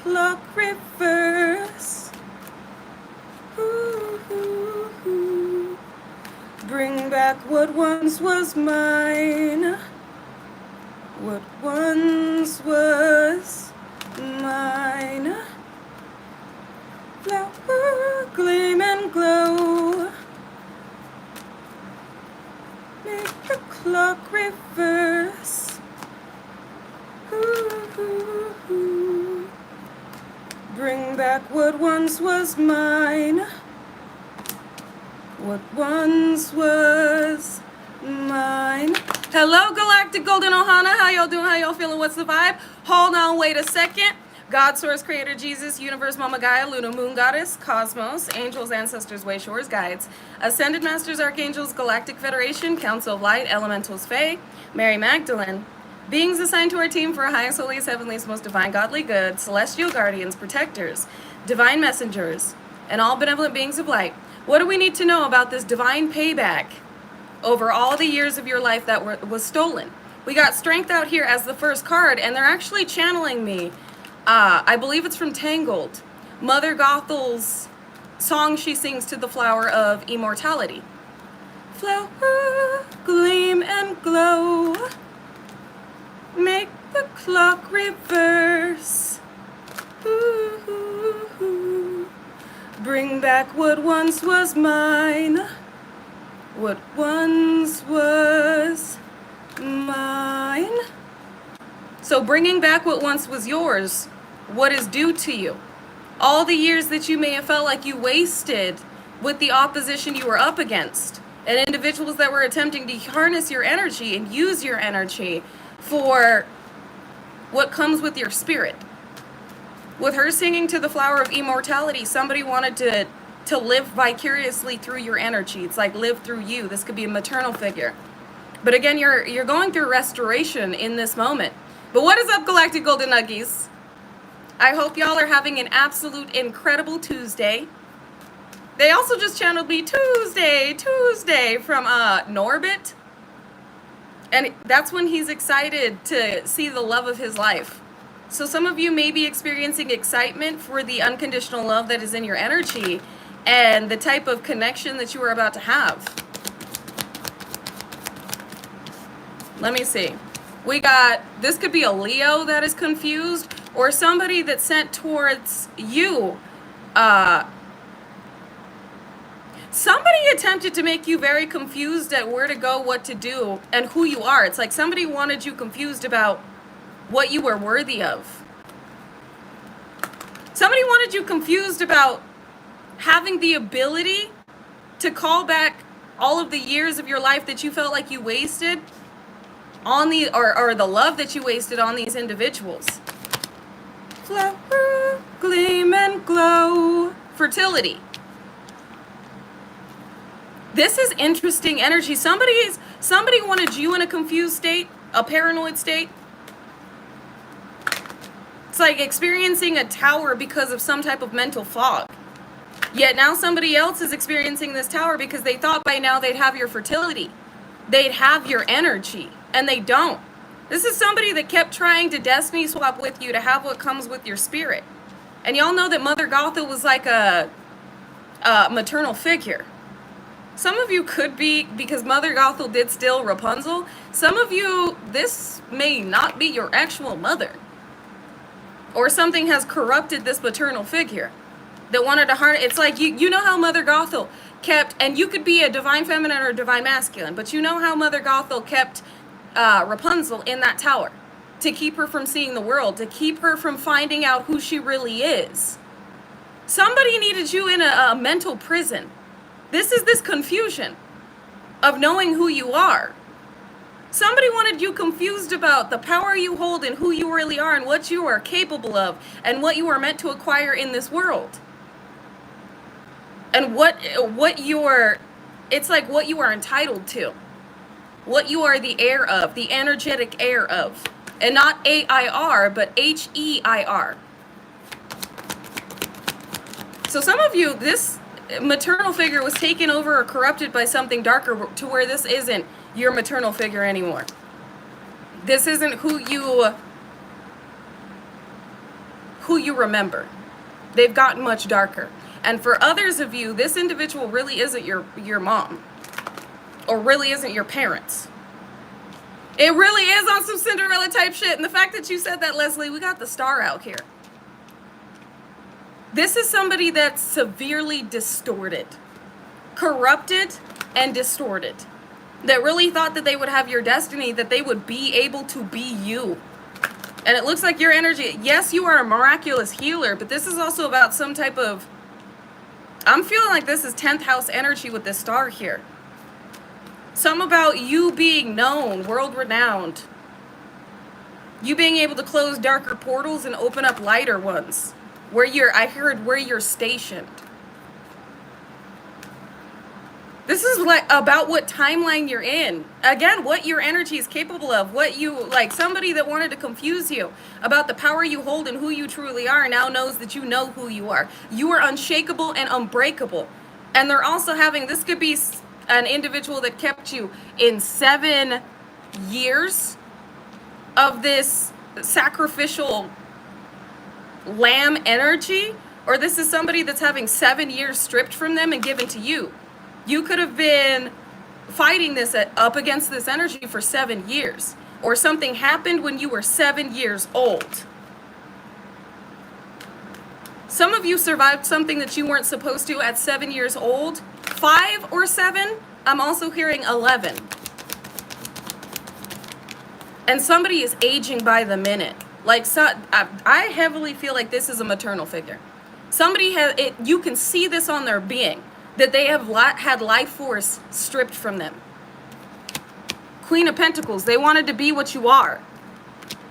clock reverse. Ooh, ooh, ooh. Bring back what once was mine. What once was mine. Flower, gleam and glow. Make the clock reverse. Ooh, ooh, ooh. Bring back what once was mine. What once was mine. Hello, Galactic Golden Ohana. How y'all doing? How y'all feeling? What's the vibe? Hold on, wait a second. God, Source, Creator, Jesus, Universe, Mama Gaia, Luna, Moon Goddess, Cosmos, Angels, Ancestors, Way, Shores, Guides, Ascended Masters, Archangels, Galactic Federation, Council of Light, Elementals, Fae, Mary Magdalene, beings assigned to our team for our highest, holiest, heavenliest, most divine, godly good, celestial guardians, protectors, divine messengers, and all benevolent beings of light. What do we need to know about this divine payback over all the years of your life that was stolen? We got Strength out here as the first card, and they're actually channeling me. I believe it's from Tangled, Mother Gothel's song she sings to the flower of immortality. Flower, gleam and glow, make the clock reverse. Ooh, ooh, ooh. Bring back what once was mine. What once was mine. So bringing back what once was yours, what is due to you. All the years that you may have felt like you wasted with the opposition you were up against, and individuals that were attempting to harness your energy and use your energy for what comes with your spirit. With her singing to the flower of immortality, somebody wanted to live vicariously through your energy. It's like live through you. This could be a maternal figure. But again, you're going through restoration in this moment. But what is up, Galactic Golden Nuggies? I hope y'all are having an absolute incredible Tuesday. They also just channeled me Tuesday from Norbit. And that's when he's excited to see the love of his life. So some of you may be experiencing excitement for the unconditional love that is in your energy and the type of connection that you are about to have. Let me see. We got, this could be a Leo that is confused, or somebody that's sent towards you. Somebody attempted to make you very confused at where to go, what to do, and who you are. It's like somebody wanted you confused about what you were worthy of. Somebody wanted you confused about having the ability to call back all of the years of your life that you felt like you wasted on the, or the love that you wasted on these individuals. Flower, gleam and glow. Fertility. This is interesting energy. Somebody wanted you in a confused state, a paranoid state. It's like experiencing a tower because of some type of mental fog. Yet now somebody else is experiencing this tower because they thought by now they'd have your fertility. They'd have your energy, and they don't. This is somebody that kept trying to destiny swap with you to have what comes with your spirit. And y'all know that Mother Gothel was like a maternal figure. Some of you could be, because Mother Gothel did steal Rapunzel, some of you, this may not be your actual mother. Or something has corrupted this maternal figure that wanted to harness. It's like, you know how Mother Gothel kept, and you could be a divine feminine or a divine masculine, but you know how Mother Gothel kept Rapunzel in that tower to keep her from seeing the world, to keep her from finding out who she really is. Somebody needed you in a mental prison. This is this confusion of knowing who you are. Somebody wanted you confused about the power you hold and who you really are and what you are capable of and what you are meant to acquire in this world. And what you're, it's like what you are entitled to. What you are the heir of, the energetic heir of. And not A-I-R, but H-E-I-R. So some of you, this maternal figure was taken over or corrupted by something darker to where this isn't your maternal figure anymore. This isn't who who you remember. They've gotten much darker. And for others of you, this individual really isn't your mom, or really isn't your parents. It really is on some Cinderella type shit. And the fact that you said that, Leslie, we got the star out here. This is somebody that's severely distorted, corrupted, and distorted. That really thought that they would have your destiny, that they would be able to be you. And it looks like your energy, yes, you are a miraculous healer, but this is also about some type of, I'm feeling like this is 10th house energy with this star here. Some about you being known, world-renowned. You being able to close darker portals and open up lighter ones. I heard where you're stationed. This is like about what timeline you're in. Again, what your energy is capable of. What you, like somebody that wanted to confuse you about the power you hold and who you truly are now knows that you know who you are. You are unshakable and unbreakable. And they're also having, this could be an individual that kept you in 7 years of this sacrificial lamb energy, or this is somebody that's having 7 years stripped from them and given to you. You could have been fighting this up against this energy for 7 years, or something happened when you were 7 years old. Some of you survived something that you weren't supposed to at 7 years old. 5 or 7, I'm also hearing 11. And somebody is aging by the minute. Like, so, I heavily feel like this is a maternal figure. Somebody you can see this on their being, that they have had life force stripped from them. Queen of Pentacles, they wanted to be what you are.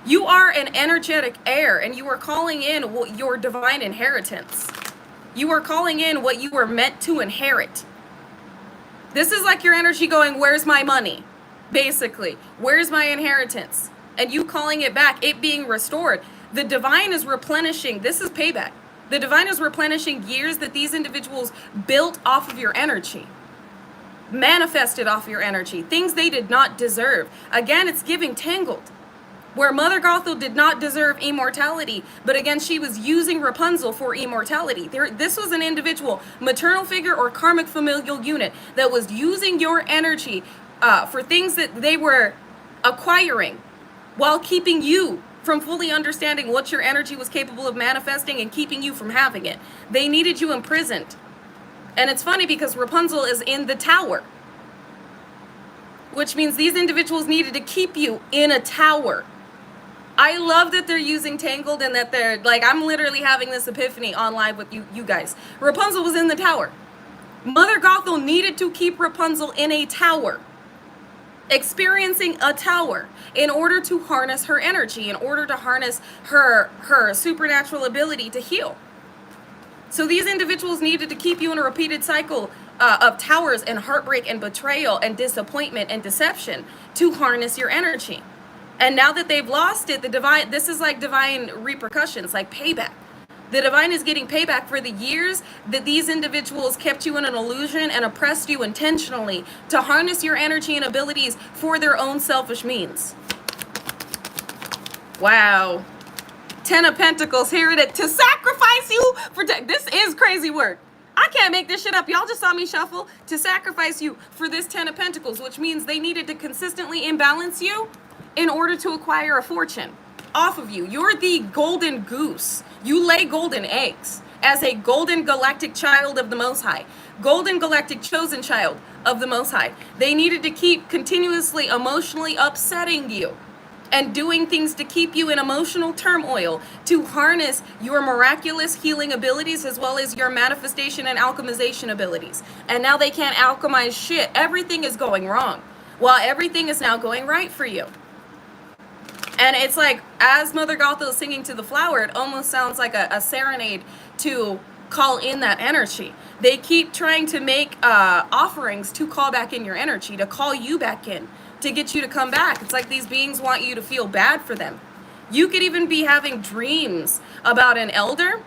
You are an energetic heir, and you are calling in your divine inheritance. You are calling in what you were meant to inherit. This is like your energy going, where's my money? Basically, where's my inheritance? And you calling it back, it being restored. The divine is replenishing. This is payback. The divine is replenishing years that these individuals built off of your energy. Manifested off your energy. Things they did not deserve. Again, it's giving Tangled. Where Mother Gothel did not deserve immortality, but again, she was using Rapunzel for immortality. This was an individual, maternal figure or karmic familial unit, that was using your energy for things that they were acquiring, while keeping you from fully understanding what your energy was capable of manifesting and keeping you from having it. They needed you imprisoned. And it's funny because Rapunzel is in the tower, which means these individuals needed to keep you in a tower. I love that they're using Tangled and that they're like, I'm literally having this epiphany on live with you guys. Rapunzel was in the tower. Mother Gothel needed to keep Rapunzel in a tower, experiencing a tower, in order to harness her energy, in order to harness her supernatural ability to heal. So these individuals needed to keep you in a repeated cycle of towers and heartbreak and betrayal and disappointment and deception to harness your energy. And now that they've lost it, the divine, this is like divine repercussions, like payback. The divine is getting payback for the years that these individuals kept you in an illusion and oppressed you intentionally to harness your energy and abilities for their own selfish means. Wow. 10 of Pentacles, here it is. To sacrifice you for, this is crazy work. I can't make this shit up. Y'all just saw me shuffle. To sacrifice you for this 10 of Pentacles, which means they needed to consistently imbalance you in order to acquire a fortune off of you. You're the golden goose. You lay golden eggs as a golden galactic child of the Most High. Golden galactic chosen child of the Most High. They needed to keep continuously emotionally upsetting you and doing things to keep you in emotional turmoil to harness your miraculous healing abilities as well as your manifestation and alchemization abilities. And now they can't alchemize shit. Everything is going wrong while everything is now going right for you. And it's like, as Mother Gothel is singing to the flower, it almost sounds like a serenade to call in that energy. They keep trying to make offerings to call back in your energy, to call you back in, to get you to come back. It's like these beings want you to feel bad for them. You could even be having dreams about an elder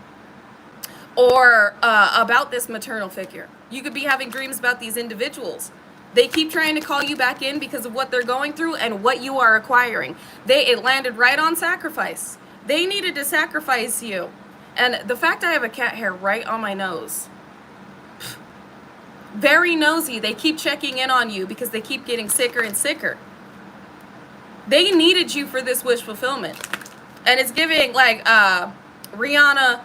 or about this maternal figure. You could be having dreams about these individuals. They keep trying to call you back in because of what they're going through and what you are acquiring. It landed right on sacrifice. They needed to sacrifice you. And the fact I have a cat hair right on my nose. Very nosy. They keep checking in on you because they keep getting sicker and sicker. They needed you for this wish fulfillment. And it's giving like Rihanna,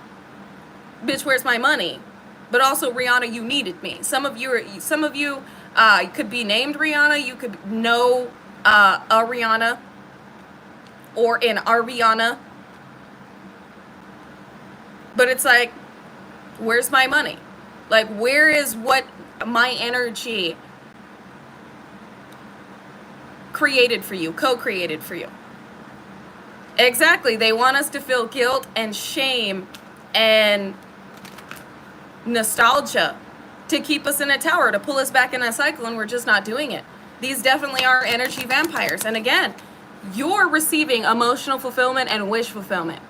bitch, where's my money? But also Rihanna, you needed me. Some of you could be named Rihanna. You could know a Rihanna or an Ariana. But it's like, where's my money? Like, where is what my energy created for you, co-created for you? Exactly. They want us to feel guilt and shame and nostalgia to keep us in a tower, to pull us back in a cycle, and we're just not doing it. These definitely are energy vampires. And again, you're receiving emotional fulfillment and wish fulfillment.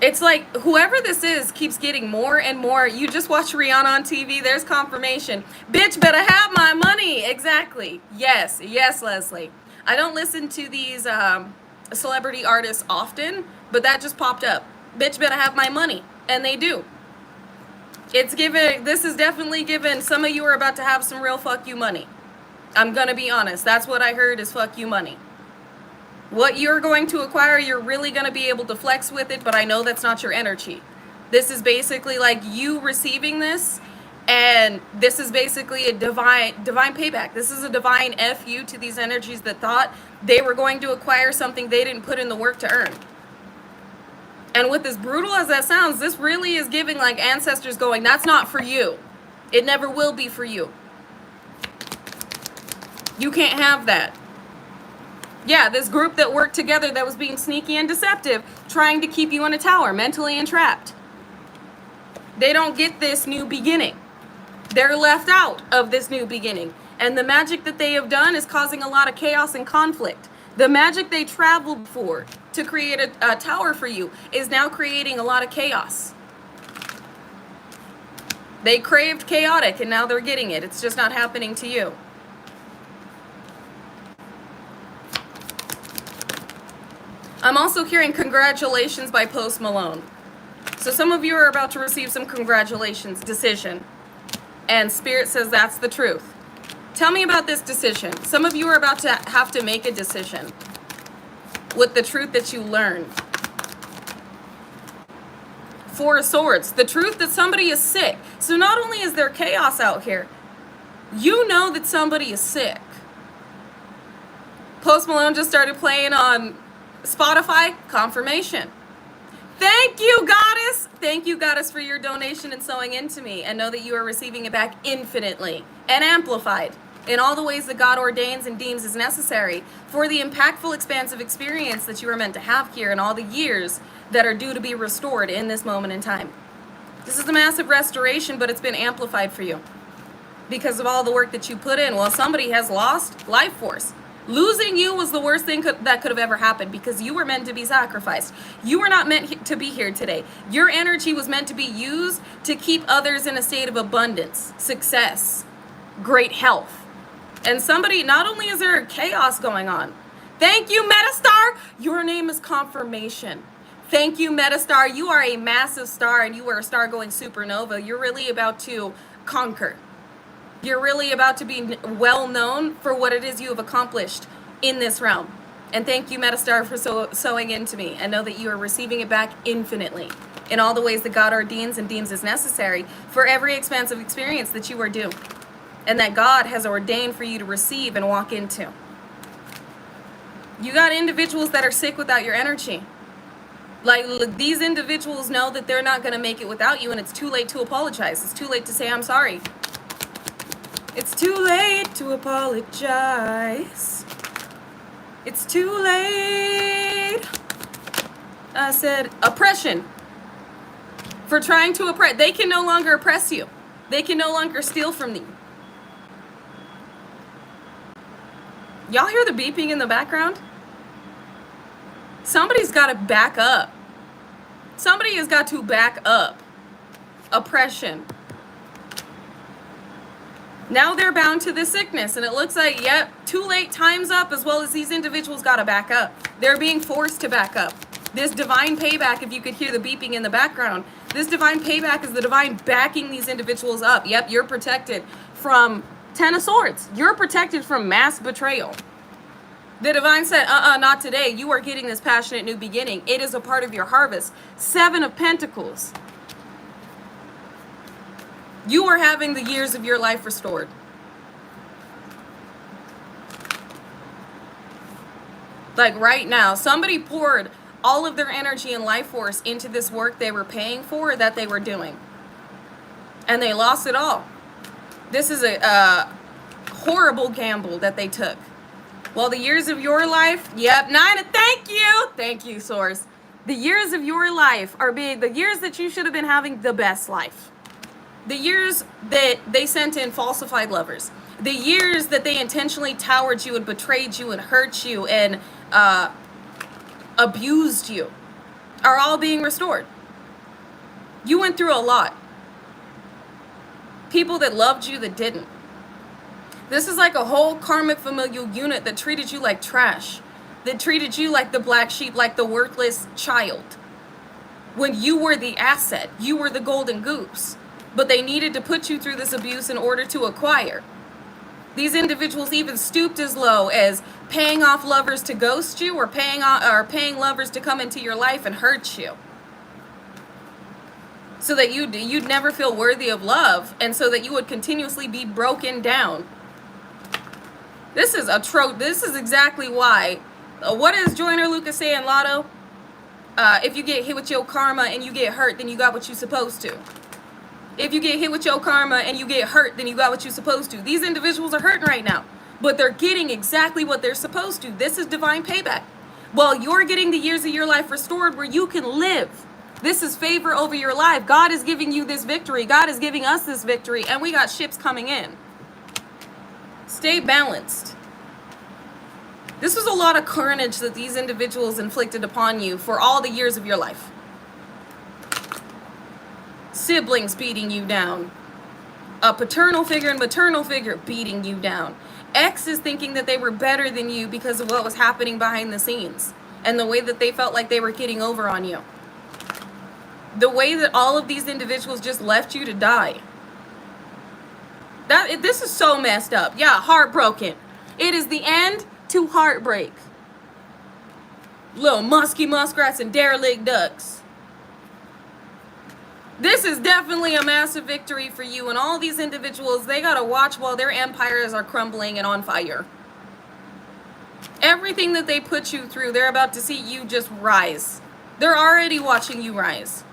It's like whoever this is keeps getting more and more. You just watch Rihanna on TV, there's confirmation. Bitch, better have my money. Exactly. Yes, Leslie. I don't listen to these celebrity artists often, but that just popped up. Bitch, better have my money. And they do. This is definitely given. Some of you are about to have some real fuck you money. I'm going to be honest. That's what I heard is fuck you money. What you're going to acquire, you're really going to be able to flex with it, but I know that's not your energy. This is basically like you receiving this, and this is basically a divine payback. This is a divine FU to these energies that thought they were going to acquire something they didn't put in the work to earn. And with as brutal as that sounds, this really is giving like ancestors going, that's not for you. It never will be for you. You can't have that. Yeah, this group that worked together that was being sneaky and deceptive, trying to keep you in a tower, mentally entrapped. They don't get this new beginning. They're left out of this new beginning. And the magic that they have done is causing a lot of chaos and conflict. The magic they traveled for to create a tower for you is now creating a lot of chaos. They craved chaotic and now they're getting it. It's just not happening to you. I'm also hearing congratulations by Post Malone. So some of you are about to receive some congratulations decision. And Spirit says that's the truth. Tell me about this decision. Some of you are about to have to make a decision with the truth that you learned. Four of Swords, the truth that somebody is sick. So not only is there chaos out here, you know that somebody is sick. Post Malone just started playing on Spotify. Confirmation. Thank you, Goddess. Thank you, Goddess, for your donation and sewing into me. And know that you are receiving it back infinitely and amplified in all the ways that God ordains and deems is necessary for the impactful, expansive experience that you are meant to have here in all the years that are due to be restored in this moment in time. This is a massive restoration, but it's been amplified for you because of all the work that you put in. Well, somebody has lost life force. Losing you was the worst thing that could have ever happened because you were meant to be sacrificed. You were not meant to be here today. Your energy was meant to be used to keep others in a state of abundance, success, great health. And somebody, not only is there chaos going on, thank you, Metastar. Your name is confirmation. Thank you, Metastar. You are a massive star and you are a star going supernova. You're really about to conquer. You're really about to be well known for what it is you have accomplished in this realm. And thank you, Metastar, for sewing into me. And know that you are receiving it back infinitely in all the ways that God ordains and deems is necessary for every expansive experience that you are due. And that God has ordained for you to receive and walk into. You got individuals that are sick without your energy. Like, these individuals know that they're not going to make it without you, and it's too late to apologize. It's too late to say, I'm sorry. It's too late to apologize. It's too late. I said oppression. For trying to oppress. They can no longer oppress you. They can no longer steal from you. Y'all hear the beeping in the background? Somebody's got to back up. Somebody has got to back up. Oppression. Now they're bound to the sickness, and it looks like, yep, Too late, time's up, as well as these individuals got to back up. They're being forced to back up. This divine payback, if you could hear the beeping in the background, this divine payback is the divine backing these individuals up. Yep, you're protected from Ten of Swords. You're protected from mass betrayal. The divine said, not today. You are getting this passionate new beginning. It is a part of your harvest. Seven of Pentacles. You are having the years of your life restored. Like right now, somebody poured all of their energy and life force into this work they were paying for, that they were doing. And they lost it all. This is a horrible gamble that they took. Well, the years of your life, yep, Nine, thank you, Source. The years of your life are being the years that you should have been having the best life. The years that they sent in falsified lovers. The years that they intentionally towered you and betrayed you and hurt you and abused you are all being restored. You went through a lot. People that loved you that didn't. This is like a whole karmic familial unit that treated you like trash, that treated you like the black sheep, like the worthless child. When you were the asset, you were the golden goose, but they needed to put you through this abuse in order to acquire. These individuals even stooped as low as paying off lovers to ghost you, or paying lovers to come into your life and hurt you, so that you'd never feel worthy of love, and so that you would continuously be broken down. This is this is exactly why. What does Joyner Lucas say in Lotto? If you get hit with your karma and you get hurt, then you got what you're supposed to. If you get hit with your karma and you get hurt, then you got what you're supposed to. These individuals are hurting right now, but they're getting exactly what they're supposed to. This is divine payback. Well, you're getting the years of your life restored where you can live. This is favor over your life. God is giving you this victory. God is giving us this victory, and we got ships coming in. Stay balanced. This was a lot of carnage that these individuals inflicted upon you for all the years of your life. Siblings beating you down. A paternal figure and maternal figure beating you down. Exes thinking that they were better than you because of what was happening behind the scenes and the way that they felt like they were getting over on you. The way that all of these individuals just left you to die. This is so messed up. Yeah, heartbroken. It is the end to heartbreak. Little musky muskrats and derelict ducks. This is definitely a massive victory for you, and all these individuals, they gotta watch while their empires are crumbling and on fire. Everything that they put you through, they're about to see you just rise. They're already watching you rise.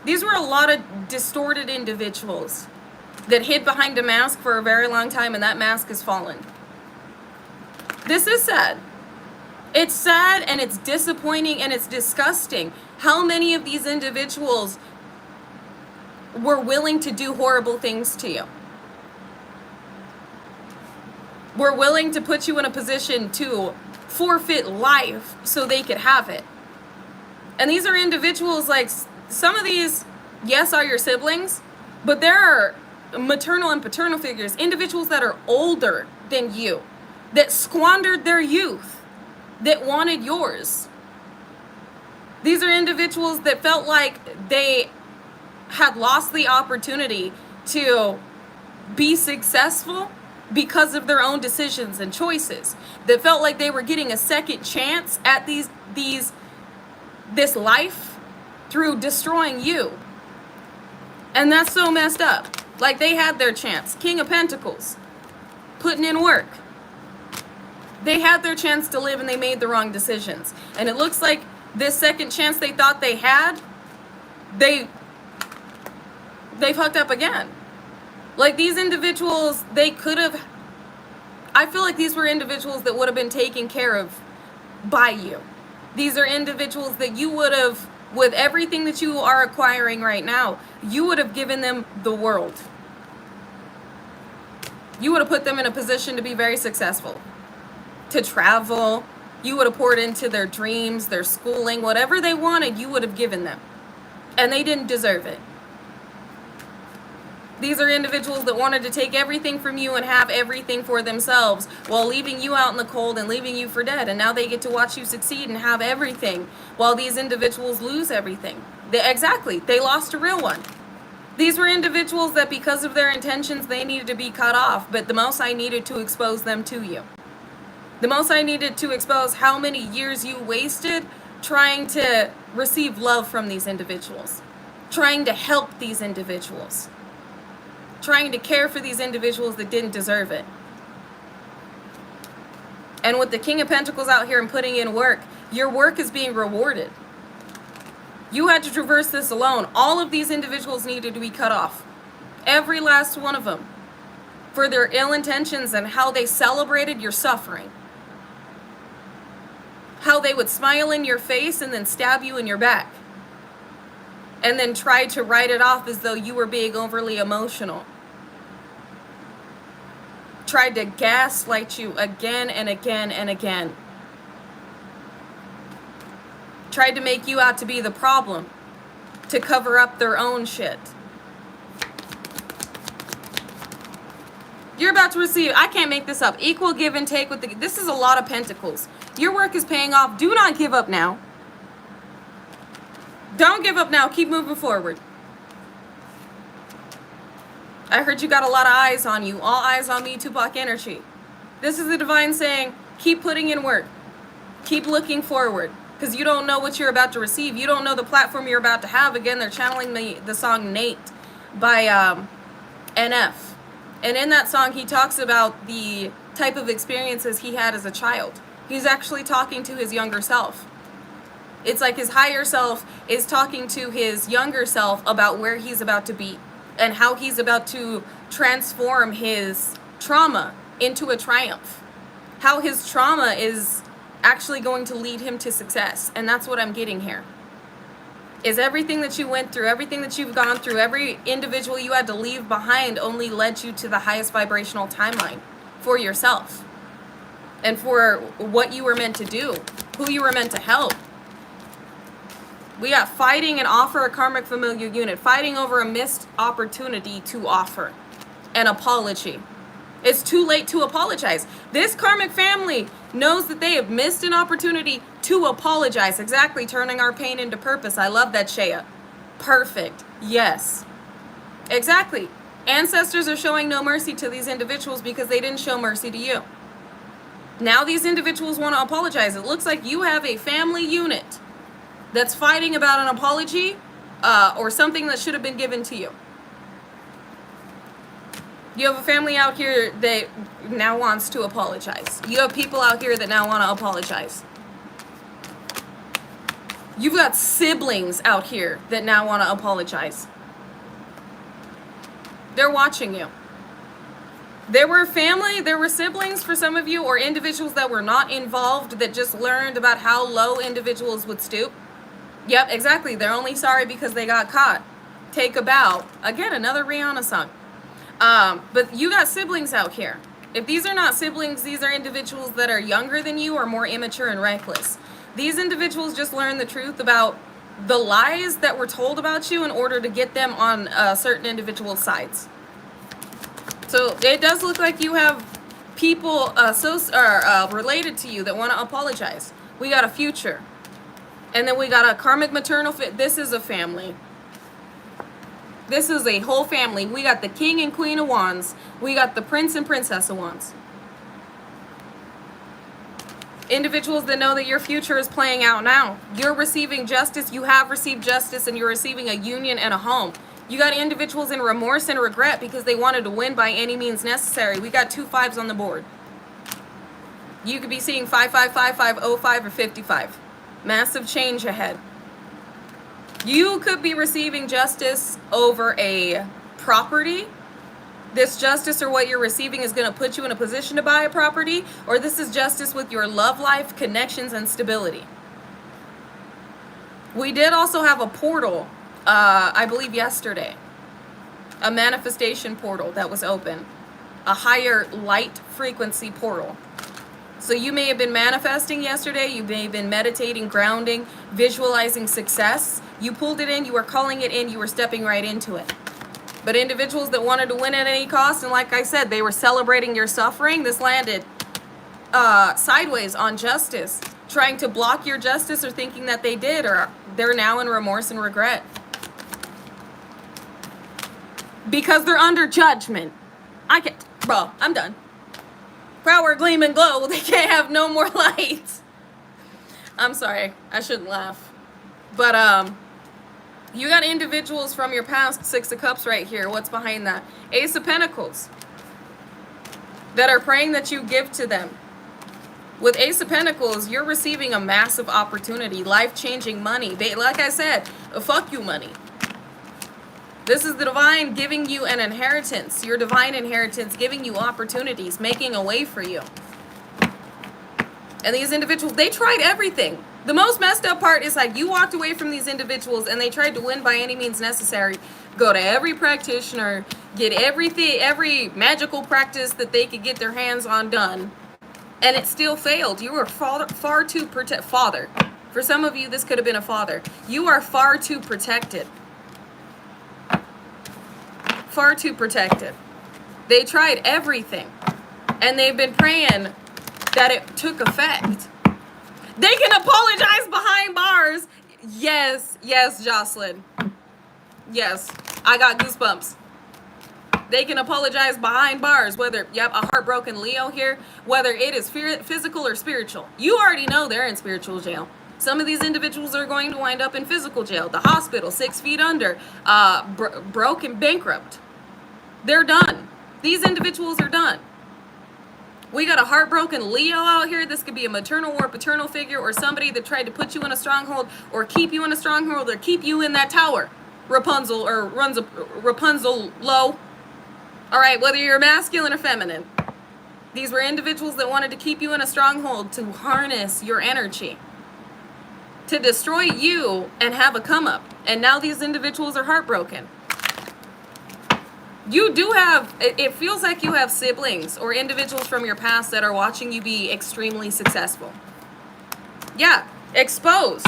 These were a lot of distorted individuals that hid behind a mask for a very long time, and that mask has fallen. This is sad. It's sad, and it's disappointing, and it's disgusting how many of these individuals were willing to do horrible things to you. Were willing to put you in a position to forfeit life so they could have it. And these are individuals, like, some of these, yes, are your siblings, but there are maternal and paternal figures, individuals that are older than you, that squandered their youth, that wanted yours. These are individuals that felt like they had lost the opportunity to be successful because of their own decisions and choices, that felt like they were getting a second chance at this life through destroying you. And that's so messed up. Like, they had their chance. King of Pentacles, putting in work. They had their chance to live, and they made the wrong decisions. And it looks like this second chance they thought they had, they fucked up again. Like, these individuals, they could have, I feel like these were individuals that would have been taken care of by you. These are individuals that you would have, with everything that you are acquiring right now, you would have given them the world. You would have put them in a position to be very successful, to travel. You would have poured into their dreams, their schooling, whatever they wanted, you would have given them. And they didn't deserve it. These are individuals that wanted to take everything from you and have everything for themselves while leaving you out in the cold and leaving you for dead. And now they get to watch you succeed and have everything while these individuals lose everything. Exactly. They lost a real one. These were individuals that because of their intentions, they needed to be cut off. But the most I needed to expose them to you. The most I needed to expose how many years you wasted trying to receive love from these individuals. Trying to help these individuals. Trying to care for these individuals that didn't deserve it. And with the King of Pentacles out here and putting in work, your work is being rewarded. You had to traverse this alone. All of these individuals needed to be cut off. Every last one of them. For their ill intentions and how they celebrated your suffering. How they would smile in your face and then stab you in your back. And then try to write it off as though you were being overly emotional. Tried to gaslight you again and again and again. Tried to make you out to be the problem. To cover up their own shit. You're about to receive, I can't make this up, equal give and take with the, this is a lot of pentacles. Your work is paying off. Do not give up now. Don't give up now. Keep moving forward. I heard you got a lot of eyes on you. All eyes on me, Tupac energy. This is the divine saying, keep putting in work. Keep looking forward. Because you don't know what you're about to receive. You don't know the platform you're about to have. Again, they're channeling the song Nate by NF. And in that song, he talks about the type of experiences he had as a child. He's actually talking to his younger self. It's like his higher self is talking to his younger self about where he's about to be and how he's about to transform his trauma into a triumph. How his trauma is actually going to lead him to success. And that's what I'm getting here. Is everything that you went through, everything that you've gone through, every individual you had to leave behind only led you to the highest vibrational timeline for yourself. And for what you were meant to do, who you were meant to help. We got fighting and offer a karmic familiar unit. Fighting over a missed opportunity to offer an apology. It's too late to apologize. This karmic family knows that they have missed an opportunity to apologize. Exactly, turning our pain into purpose. I love that, Shea. Perfect. Yes. Exactly. Ancestors are showing no mercy to these individuals because they didn't show mercy to you. Now these individuals want to apologize. It looks like you have a family unit that's fighting about an apology or something that should have been given to you. You have a family out here that now wants to apologize. You have people out here that now want to apologize. You've got siblings out here that now want to apologize. They're watching you. There were family, there were siblings for some of you, or individuals that were not involved that just learned about how low individuals would stoop. Yep, exactly. They're only sorry because they got caught. Take a bow. Again, another Rihanna song. But you got siblings out here. If these are not siblings, these are individuals that are younger than you or more immature and reckless. These individuals just learned the truth about the lies that were told about you in order to get them on certain individual sides. So it does look like you have people related to you that want to apologize. We got a future. And then we got a karmic maternal fit. This is a family. This is a whole family. We got the King and Queen of Wands. We got the Prince and Princess of Wands. Individuals that know that your future is playing out now. You're receiving justice. You have received justice and you're receiving a union and a home. You got individuals in remorse and regret because they wanted to win by any means necessary. We got 2 5s on the board. You could be seeing 5 5 5 5 0 5 or 55. Massive change ahead. You could be receiving justice over a property. This justice or what you're receiving is going to put you in a position to buy a property, or this is justice with your love life, connections, and stability. We did also have a portal, I believe yesterday, a manifestation portal that was open, a higher light frequency portal. So you may have been manifesting yesterday, you may have been meditating, grounding, visualizing success. You pulled it in, you were calling it in, you were stepping right into it. But individuals that wanted to win at any cost, and like I said, they were celebrating your suffering. This landed sideways on justice, trying to block your justice or thinking that they did, or they're now in remorse and regret. Because they're under judgment. I can't, bro, I'm done. Power, gleam, and glow. They can't have no more lights. I'm sorry, I shouldn't laugh. But, you got individuals from your past, Six of Cups right here. What's behind that? Ace of Pentacles. That are praying that you give to them. With Ace of Pentacles, you're receiving a massive opportunity. Life-changing money. Like I said, fuck you money. This is the divine giving you an inheritance. Your divine inheritance giving you opportunities. Making a way for you. And these individuals, they tried everything. The most messed up part is like you walked away from these individuals and they tried to win by any means necessary. Go to every practitioner, get everything, every magical practice that they could get their hands on done. And it still failed. You were far too father. For some of you, this could have been a father. You are far too protected. Far too protected. They tried everything. And they've been praying that it took effect. They can apologize behind bars. Yes, yes, Jocelyn. Yes, I got goosebumps. They can apologize behind bars, whether, yep, a heartbroken Leo here, whether it is physical or spiritual. You already know they're in spiritual jail. Some of these individuals are going to wind up in physical jail, the hospital, 6 feet under, broke and bankrupt. They're done. These individuals are done. We got a heartbroken Leo out here. This could be a maternal or paternal figure or somebody that tried to put you in a stronghold or keep you in a stronghold or keep you in that tower. Rapunzel or Rapunzel low. All right, whether you're masculine or feminine. These were individuals that wanted to keep you in a stronghold to harness your energy. To destroy you and have a come up. And now these individuals are heartbroken. You do have, it feels like you have siblings or individuals from your past that are watching you be extremely successful. Yeah, exposed.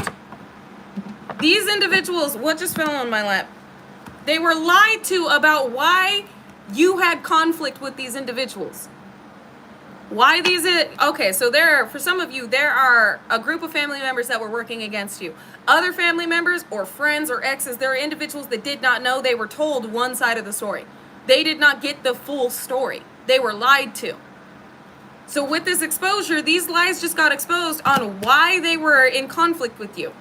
These individuals, what just fell on my lap? They were lied to about why you had conflict with these individuals. Why these, okay, so for some of you, there are a group of family members that were working against you. Other family members or friends or exes, there are individuals that did not know. They were told one side of the story. They did not get the full story. They were lied to. So with this exposure, these lies just got exposed on why they were in conflict with you.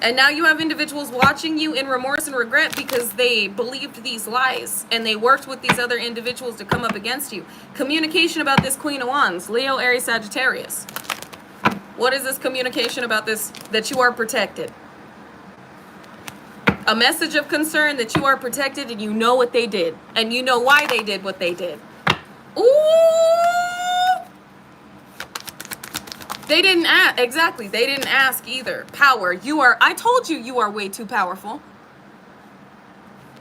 And now you have individuals watching you in remorse and regret because they believed these lies and they worked with these other individuals to come up against you. Communication about this Queen of Wands, Leo, Aries, Sagittarius. What is this communication about this? That you are protected. A message of concern that you are protected and you know what they did. And you know why they did what they did. Ooh! They didn't ask. Exactly. They didn't ask either. Power. I told you you are way too powerful.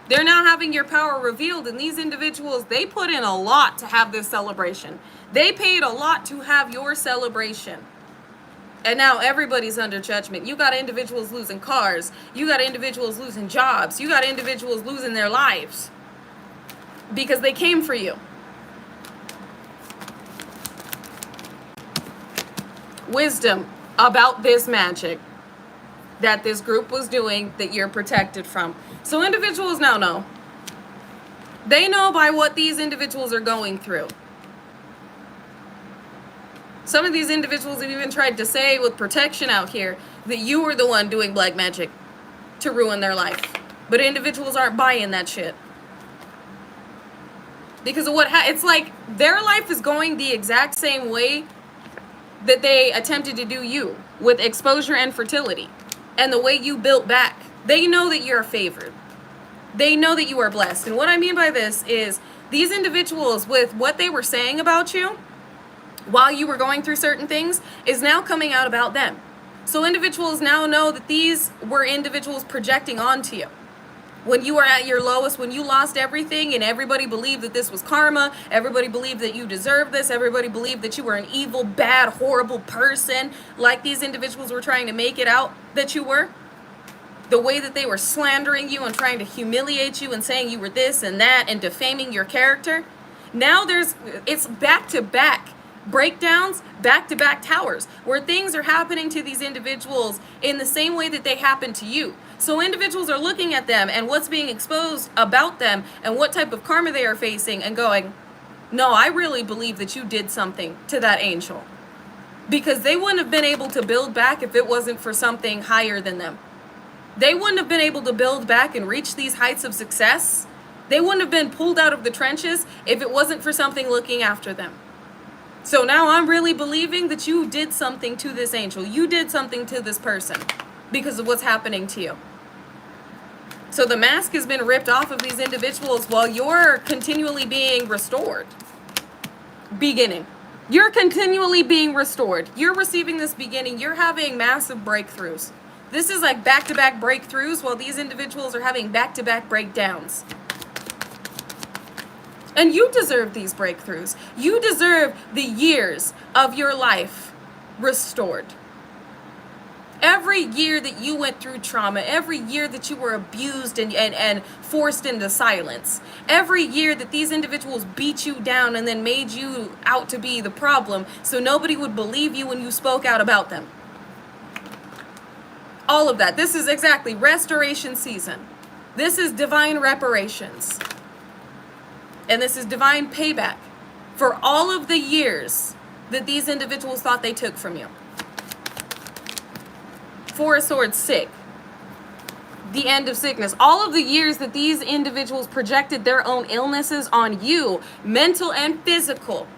They're now having your power revealed. And these individuals, they put in a lot to have this celebration. They paid a lot to have your celebration. And now everybody's under judgment. You got individuals losing cars. You got individuals losing jobs. You got individuals losing their lives. Because they came for you. Wisdom about this magic that this group was doing that you're protected from. So individuals now know. They know by what these individuals are going through. Some of these individuals have even tried to say with protection out here that you were the one doing black magic to ruin their life. But individuals aren't buying that shit. Because of it's like their life is going the exact same way that they attempted to do you with exposure and fertility. And the way you built back. They know that you're favored. They know that you are blessed. And what I mean by this is these individuals with what they were saying about you while you were going through certain things is now coming out about them. So individuals now know that these were individuals projecting onto you. When you were at your lowest, when you lost everything and everybody believed that this was karma, everybody believed that you deserved this, everybody believed that you were an evil, bad, horrible person, like these individuals were trying to make it out that you were. the way that they were slandering you and trying to humiliate you and saying you were this and that and defaming your character. Now it's back-to-back breakdowns, back-to-back towers, where things are happening to these individuals in the same way that they happen to you. So individuals are looking at them and what's being exposed about them and what type of karma they are facing and going, no, I really believe that you did something to that angel. Because they wouldn't have been able to build back if it wasn't for something higher than them. They wouldn't have been able to build back and reach these heights of success. They wouldn't have been pulled out of the trenches if it wasn't for something looking after them. So now I'm really believing that you did something to this angel. You did something to this person because of what's happening to you. So the mask has been ripped off of these individuals while you're continually being restored. Beginning. You're continually being restored. You're receiving this beginning. You're having massive breakthroughs. This is like back-to-back breakthroughs while these individuals are having back-to-back breakdowns. And you deserve these breakthroughs. You deserve the years of your life restored. Every year that you went through trauma, every year that you were abused and forced into silence, every year that these individuals beat you down and then made you out to be the problem so nobody would believe you when you spoke out about them. All of that. This is exactly restoration season. This is divine reparations. And this is divine payback for all of the years that these individuals thought they took from you. Four of Swords, sick. The end of sickness. All of the years that these individuals projected their own illnesses on you, mental and physical,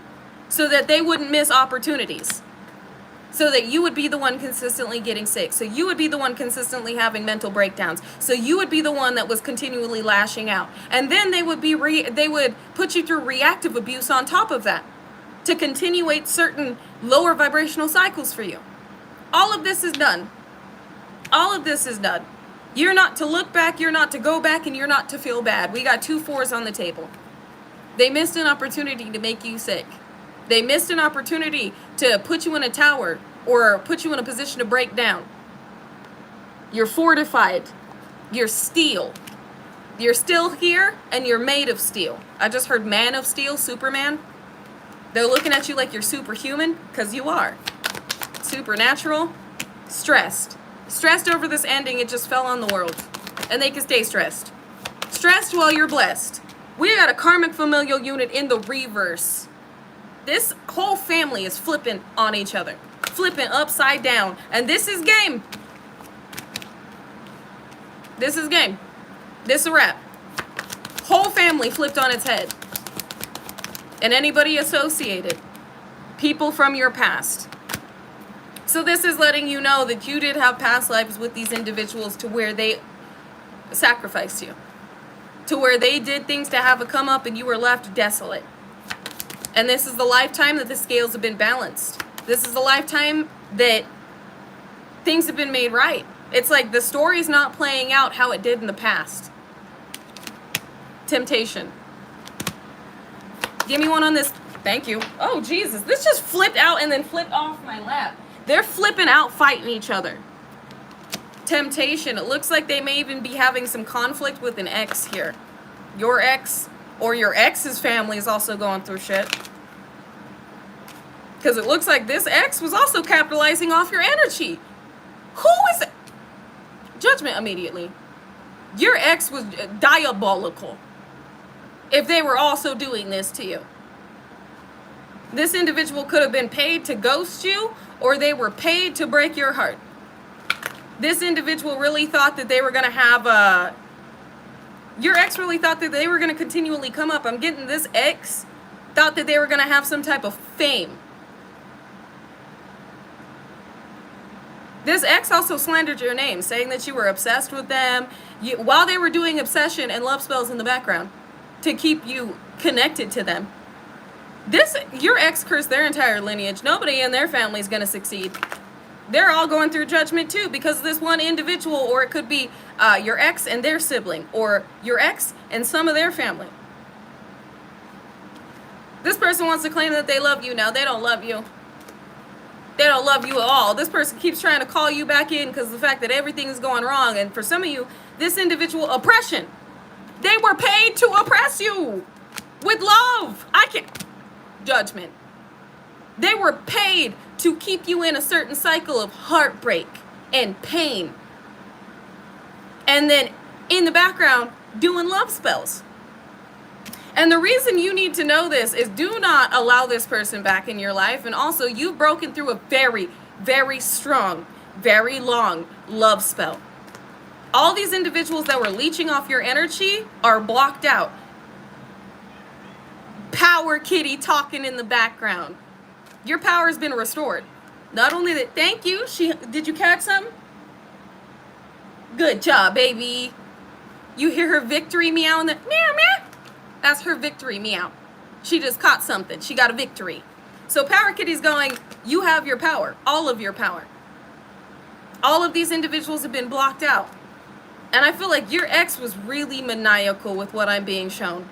so that they wouldn't miss opportunities. So that you would be the one consistently getting sick. So you would be the one consistently having mental breakdowns. So you would be the one that was continually lashing out. And then they would put you through reactive abuse on top of that to continuate certain lower vibrational cycles for you. All of this is done. All of this is done. You're not to look back, you're not to go back, and you're not to feel bad. We got 2 4s on the table. They missed an opportunity to make you sick. They missed an opportunity to put you in a tower or put you in a position to break down. You're fortified. You're steel. You're still here and you're made of steel. I just heard Man of Steel, Superman. They're looking at you like you're superhuman because you are. Supernatural, stressed. Stressed over this ending, it just fell on the world. And they can stay stressed. Stressed while you're blessed. We got a karmic familial unit in the reverse. This whole family is flipping on each other. Flipping upside down. And this is game. This is game. This is a wrap. Whole family flipped on its head. And anybody associated. People from your past. So this is letting you know that you did have past lives with these individuals to where they sacrificed you. To where they did things to have a come up and you were left desolate. And this is the lifetime that the scales have been balanced. This is the lifetime that things have been made right. It's like the story's not playing out how it did in the past. Temptation. Give me one on this. Thank you. Oh, Jesus. This just flipped out and then flipped off my lap. They're flipping out, fighting each other. Temptation. It looks like they may even be having some conflict with an ex here. Your ex or your ex's family is also going through shit. Because it looks like this ex was also capitalizing off your energy. Who is it? Judgment immediately. Your ex was diabolical if they were also doing this to you. This individual could have been paid to ghost you, or they were paid to break your heart. This individual really thought that they were going to have your ex really thought that they were going to continually come up. I'm getting this ex thought that they were going to have some type of fame. This ex also slandered your name, saying that you were obsessed with them while they were doing obsession and love spells in the background to keep you connected to them. Your ex cursed their entire lineage. Nobody in their family is going to succeed. They're all going through judgment too because of this one individual, or it could be your ex and their sibling, or your ex and some of their family. This person wants to claim that they love you. Now they don't love you. They don't love you at all. This person keeps trying to call you back in because of the fact that everything is going wrong. And for some of you, this individual, oppression. They were paid to oppress you with love. I can't. Judgment. They were paid to keep you in a certain cycle of heartbreak and pain. And then in the background, doing love spells. And the reason you need to know this is do not allow this person back in your life. And also, you've broken through a very, very strong, very long love spell. All these individuals that were leeching off your energy are blocked out. Power kitty talking in the background. Your power has been restored. Not only that, thank you. Did you catch something? Good job, baby. You hear her victory meow in the meow meow? That's her victory meow. She just caught something. She got a victory. So Power Kitty's going, you have your power. All of your power. All of these individuals have been blocked out. And I feel like your ex was really maniacal with what I'm being shown.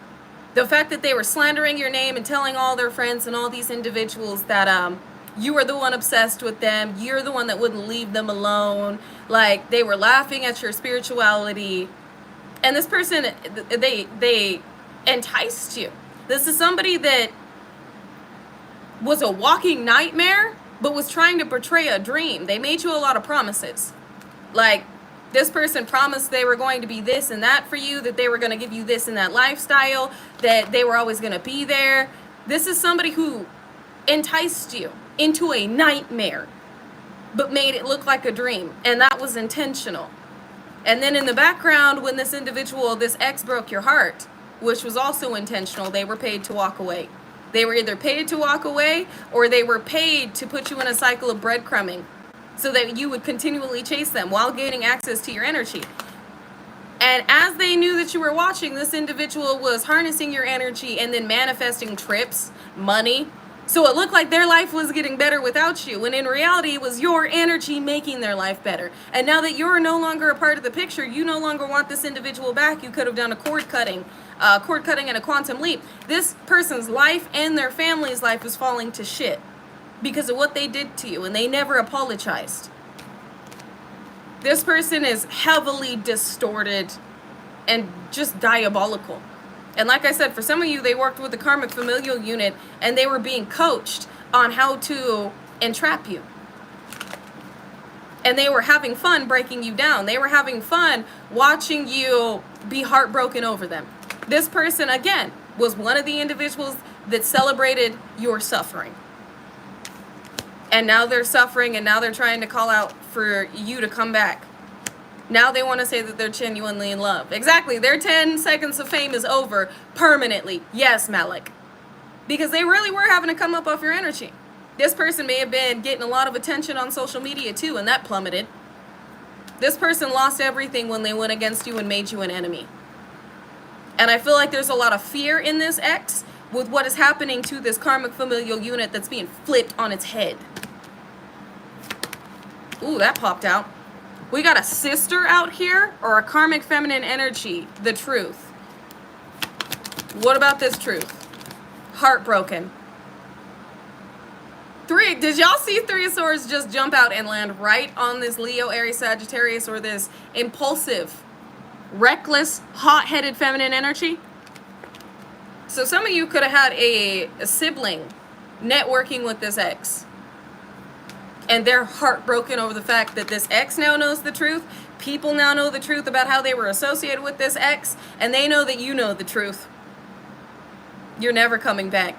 The fact that they were slandering your name and telling all their friends and all these individuals that you were the one obsessed with them. You're the one that wouldn't leave them alone. Like, they were laughing at your spirituality. And this person, they enticed you. This is somebody that was a walking nightmare, but was trying to portray a dream. They made you a lot of promises. Like, this person promised they were going to be this and that for you, that they were going to give you this and that lifestyle, that they were always going to be there. This is somebody who enticed you into a nightmare, but made it look like a dream. And that was intentional. And then in the background, when this individual, this ex, broke your heart, which was also intentional, they were paid to walk away. They were either paid to walk away or they were paid to put you in a cycle of breadcrumbing so that you would continually chase them while gaining access to your energy. And as they knew that you were watching, this individual was harnessing your energy and then manifesting trips, money. So it looked like their life was getting better without you, when in reality it was your energy making their life better. And now that you're no longer a part of the picture, you no longer want this individual back. You could have done a cord cutting and a quantum leap. This person's life and their family's life is falling to shit because of what they did to you, and they never apologized. This person is heavily distorted and just diabolical. And like I said, for some of you, they worked with the karmic familial unit and they were being coached on how to entrap you. And they were having fun breaking you down. They were having fun watching you be heartbroken over them. This person, again, was one of the individuals that celebrated your suffering. And now they're suffering, and now they're trying to call out for you to come back. Now they want to say that they're genuinely in love. Exactly. Their 10 seconds of fame is over permanently. Yes, Malik. Because they really were having to come up off your energy. This person may have been getting a lot of attention on social media too, and that plummeted. This person lost everything when they went against you and made you an enemy. And I feel like there's a lot of fear in this ex with what is happening to this karmic familial unit that's being flipped on its head. Ooh, that popped out. We got a sister out here, or a karmic feminine energy, the truth. What about this truth? Heartbroken. Did y'all see Three of Swords just jump out and land right on this Leo, Aries, Sagittarius, or this impulsive, reckless, hot-headed feminine energy? So some of you could have had a sibling networking with this ex. And they're heartbroken over the fact that this ex now knows the truth. People now know the truth about how they were associated with this ex. And they know that you know the truth. You're never coming back.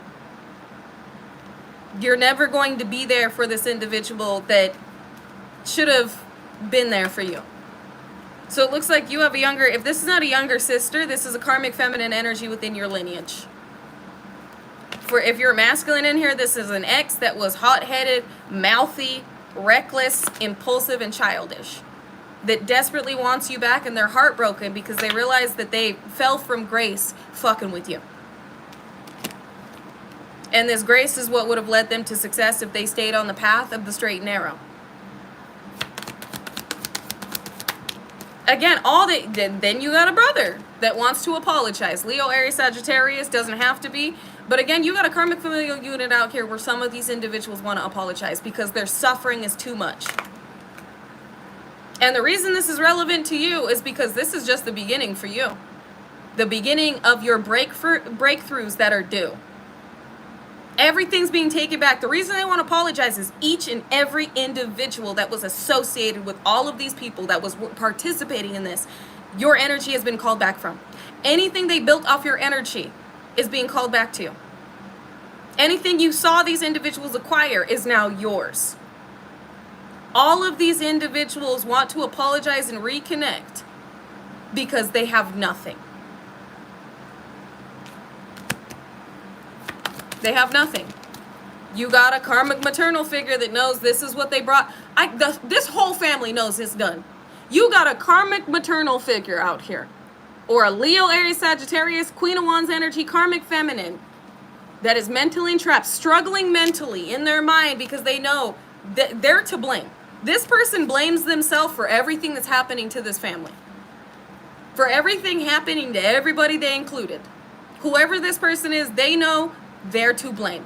You're never going to be there for this individual that should have been there for you. So it looks like you have a younger, if this is not a younger sister, this is a karmic feminine energy within your lineage. For if you're masculine in here, this is an ex that was hot-headed, mouthy, reckless, impulsive, and childish. That desperately wants you back, and they're heartbroken because they realize that they fell from grace fucking with you. And this grace is what would have led them to success if they stayed on the path of the straight and narrow. Again, then you got a brother that wants to apologize. Leo, Aries, Sagittarius, doesn't have to be, But again, you got a karmic familial unit out here where some of these individuals want to apologize because their suffering is too much. And the reason this is relevant to you is because this is just the beginning for you. The beginning of your breakthroughs that are due. Everything's being taken back. The reason they want to apologize is each and every individual that was associated with all of these people that was participating in this, your energy has been called back from. Anything they built off your energy is being called back to you. Anything you saw these individuals acquire is now yours. All of these individuals want to apologize and reconnect because they have nothing. They have nothing. You got a karmic maternal figure that knows this is what they brought. This whole family knows it's done. You got a karmic maternal figure out here. Or a Leo, Aries, Sagittarius, Queen of Wands energy, karmic feminine that is mentally entrapped, struggling mentally in their mind because they know that they're to blame. This person blames themselves for everything that's happening to this family. For everything happening to everybody they included. Whoever this person is, they know they're to blame.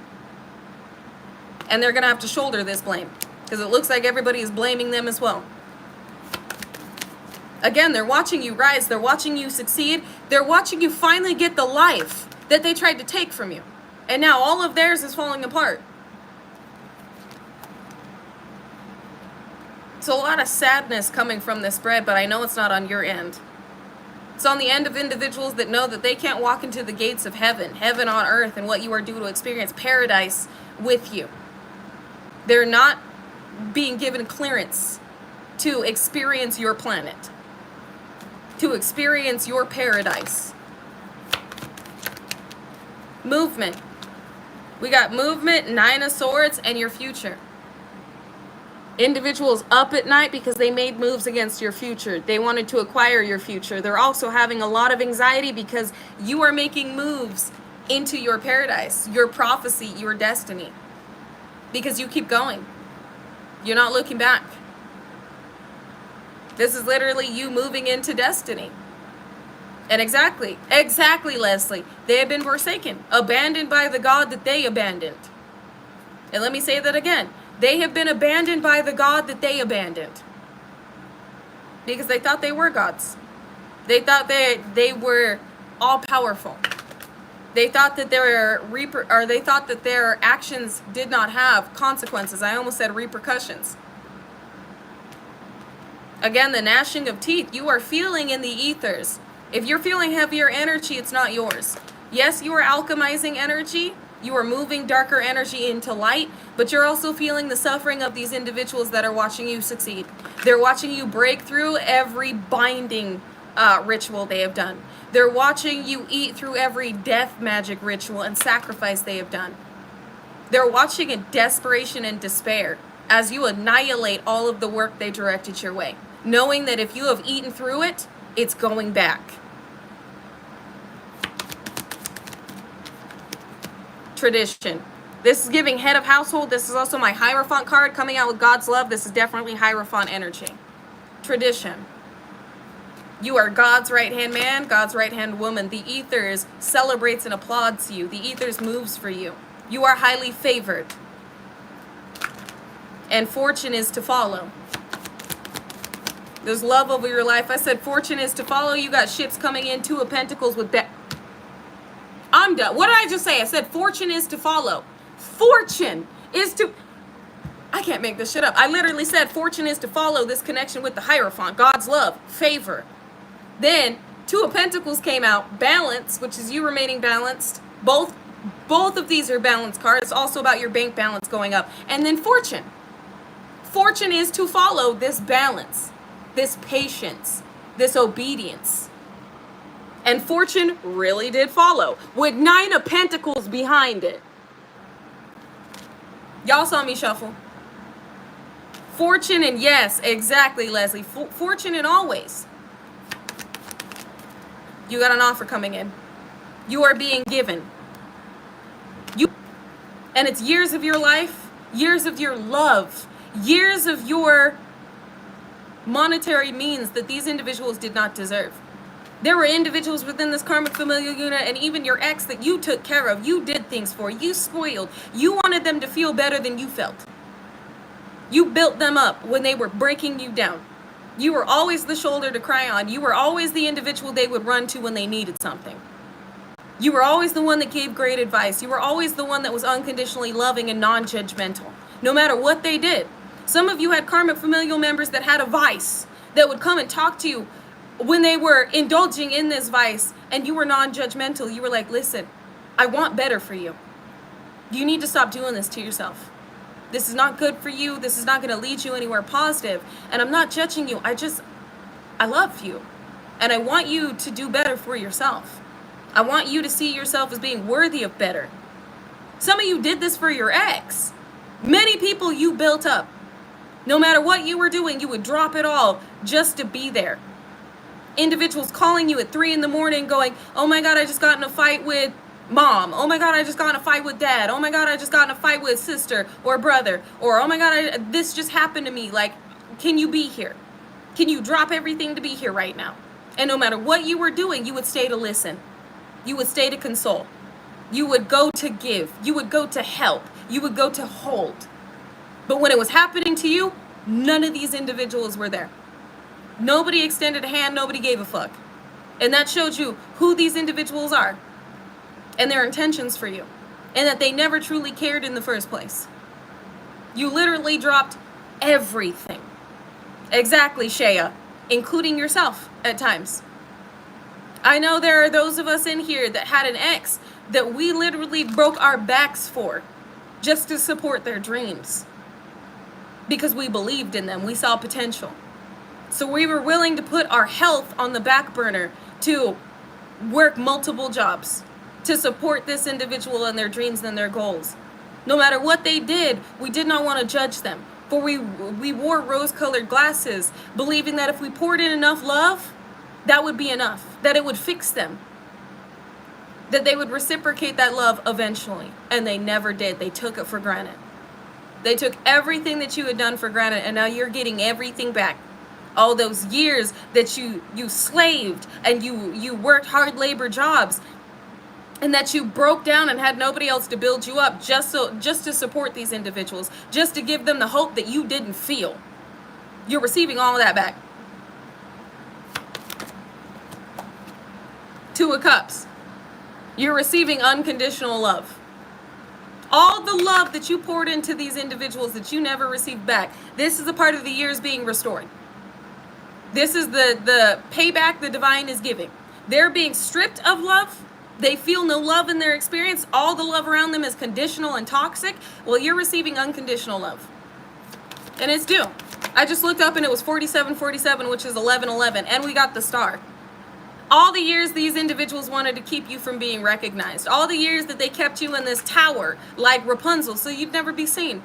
And they're going to have to shoulder this blame because it looks like everybody is blaming them as well. Again, they're watching you rise. They're watching you succeed. They're watching you finally get the life that they tried to take from you. And now all of theirs is falling apart. So a lot of sadness coming from this spread, but I know it's not on your end. It's on the end of individuals that know that they can't walk into the gates of heaven, heaven on earth, and what you are due to experience, paradise with you. They're not being given clearance to experience your planet, to experience your paradise. Movement. We got movement, 9 of Swords, and your future. Individuals up at night because they made moves against your future. They wanted to acquire your future. They're also having a lot of anxiety because you are making moves into your paradise, your prophecy, your destiny. Because you keep going. You're not looking back. This is literally you moving into destiny. And exactly, Leslie. They have been forsaken, abandoned by the God that they abandoned. And let me say that again. They have been abandoned by the God that they abandoned. Because they thought they were gods. They thought they were all powerful. They thought that their actions did not have consequences. I almost said repercussions. Again, the gnashing of teeth. You are feeling in the ethers. If you're feeling heavier energy, it's not yours. Yes, you are alchemizing energy. You are moving darker energy into light, but you're also feeling the suffering of these individuals that are watching you succeed. They're watching you break through every binding ritual they have done. They're watching you eat through every death magic ritual and sacrifice they have done. They're watching in desperation and despair as you annihilate all of the work they directed your way, knowing that if you have eaten through it, it's going back. Tradition. This is giving head of household. This is also my Hierophant card coming out with God's love. This is definitely Hierophant energy. Tradition. You are God's right-hand man, God's right-hand woman. The ethers celebrates and applauds you. The ethers moves for you. You are highly favored. And fortune is to follow. There's love over your life. I said fortune is to follow. You got ships coming in, 2 of Pentacles with that. I'm done. What did I just say? I said fortune is to follow. Fortune is to... I can't make this shit up. I literally said fortune is to follow this connection with the Hierophant. God's love. Favor. Then 2 of Pentacles came out. Balance, which is you remaining balanced. Both of these are balanced cards. It's also about your bank balance going up. And then fortune. Fortune is to follow this balance. This patience. This obedience. And fortune really did follow, with 9 of Pentacles behind it. Y'all saw me shuffle. Fortune and yes, exactly, Leslie. Fortune and always. You got an offer coming in. You are being given. And it's years of your life, years of your love, years of your monetary means that these individuals did not deserve. There were individuals within this karmic familial unit and even your ex that you took care of, you did things for, you spoiled, you wanted them to feel better than you felt. You built them up when they were breaking you down. You were always the shoulder to cry on. You were always the individual they would run to when they needed something. You were always the one that gave great advice. You were always the one that was unconditionally loving and non-judgmental, no matter what they did. Some of you had karmic familial members that had a vice that would come and talk to you when they were indulging in this vice, and you were non-judgmental. You were like, listen, I want better for you. You need to stop doing this to yourself. This is not good for you. This is not going to lead you anywhere positive. And I'm not judging you. I love you. And I want you to do better for yourself. I want you to see yourself as being worthy of better. Some of you did this for your ex. Many people you built up. No matter what you were doing, you would drop it all just to be there. Individuals calling you at 3 a.m. going, oh my God, I just got in a fight with mom. Oh my God, I just got in a fight with dad. Oh my God, I just got in a fight with sister or brother. Or oh my God, this just happened to me. Like, can you be here? Can you drop everything to be here right now? And no matter what you were doing, you would stay to listen. You would stay to console. You would go to give. You would go to help. You would go to hold. But when it was happening to you, none of these individuals were there. Nobody extended a hand. Nobody gave a fuck. And that showed you who these individuals are and their intentions for you, and that they never truly cared in the first place. You literally dropped everything. Exactly, Shea, including yourself at times. I know there are those of us in here that had an ex that we literally broke our backs for just to support their dreams because we believed in them. We saw potential. So we were willing to put our health on the back burner to work multiple jobs to support this individual and their dreams and their goals. No matter what they did, we did not want to judge them. For we wore rose-colored glasses, believing that if we poured in enough love, that would be enough, that it would fix them, that they would reciprocate that love eventually. And they never did. They took it for granted. They took everything that you had done for granted, and now you're getting everything back. All those years that you slaved and you worked hard labor jobs, and that you broke down and had nobody else to build you up just to support these individuals, just to give them the hope that you didn't feel. You're receiving all of that back. 2 of Cups. You're receiving unconditional love. All the love that you poured into these individuals that you never received back, this is a part of the years being restored. This is the payback the divine is giving. They're being stripped of love. They feel no love in their experience. All the love around them is conditional and toxic. Well, you're receiving unconditional love. And it's due. I just looked up and it was 4747, which is 1111. And we got the star. All the years these individuals wanted to keep you from being recognized. All the years that they kept you in this tower like Rapunzel so you'd never be seen.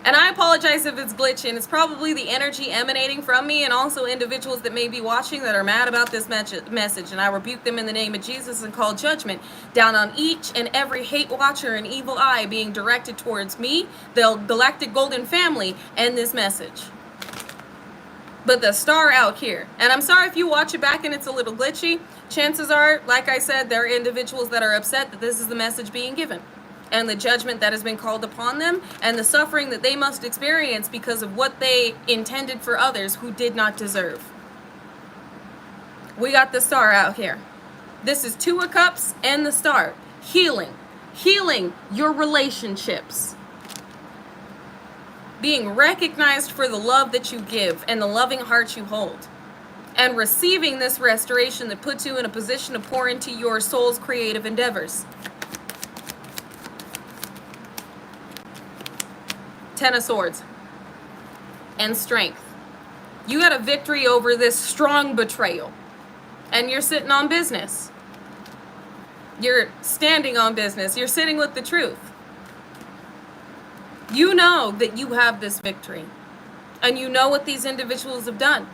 And I apologize if it's glitching. It's probably the energy emanating from me and also individuals that may be watching that are mad about this message. And I rebuke them in the name of Jesus and call judgment down on each and every hate watcher and evil eye being directed towards me, the Galactic Golden Family, and this message. But the star out here, and I'm sorry if you watch it back and it's a little glitchy. Chances are, like I said, there are individuals that are upset that this is the message being given, and the judgment that has been called upon them, and the suffering that they must experience because of what they intended for others who did not deserve. We got the star out here. This is 2 of Cups and the star. Healing. Healing your relationships. Being recognized for the love that you give and the loving heart you hold. And receiving this restoration that puts you in a position to pour into your soul's creative endeavors. 10 of Swords and strength. You got a victory over this strong betrayal, and you're sitting on business. You're standing on business. You're sitting with the truth. You know that you have this victory, and you know what these individuals have done,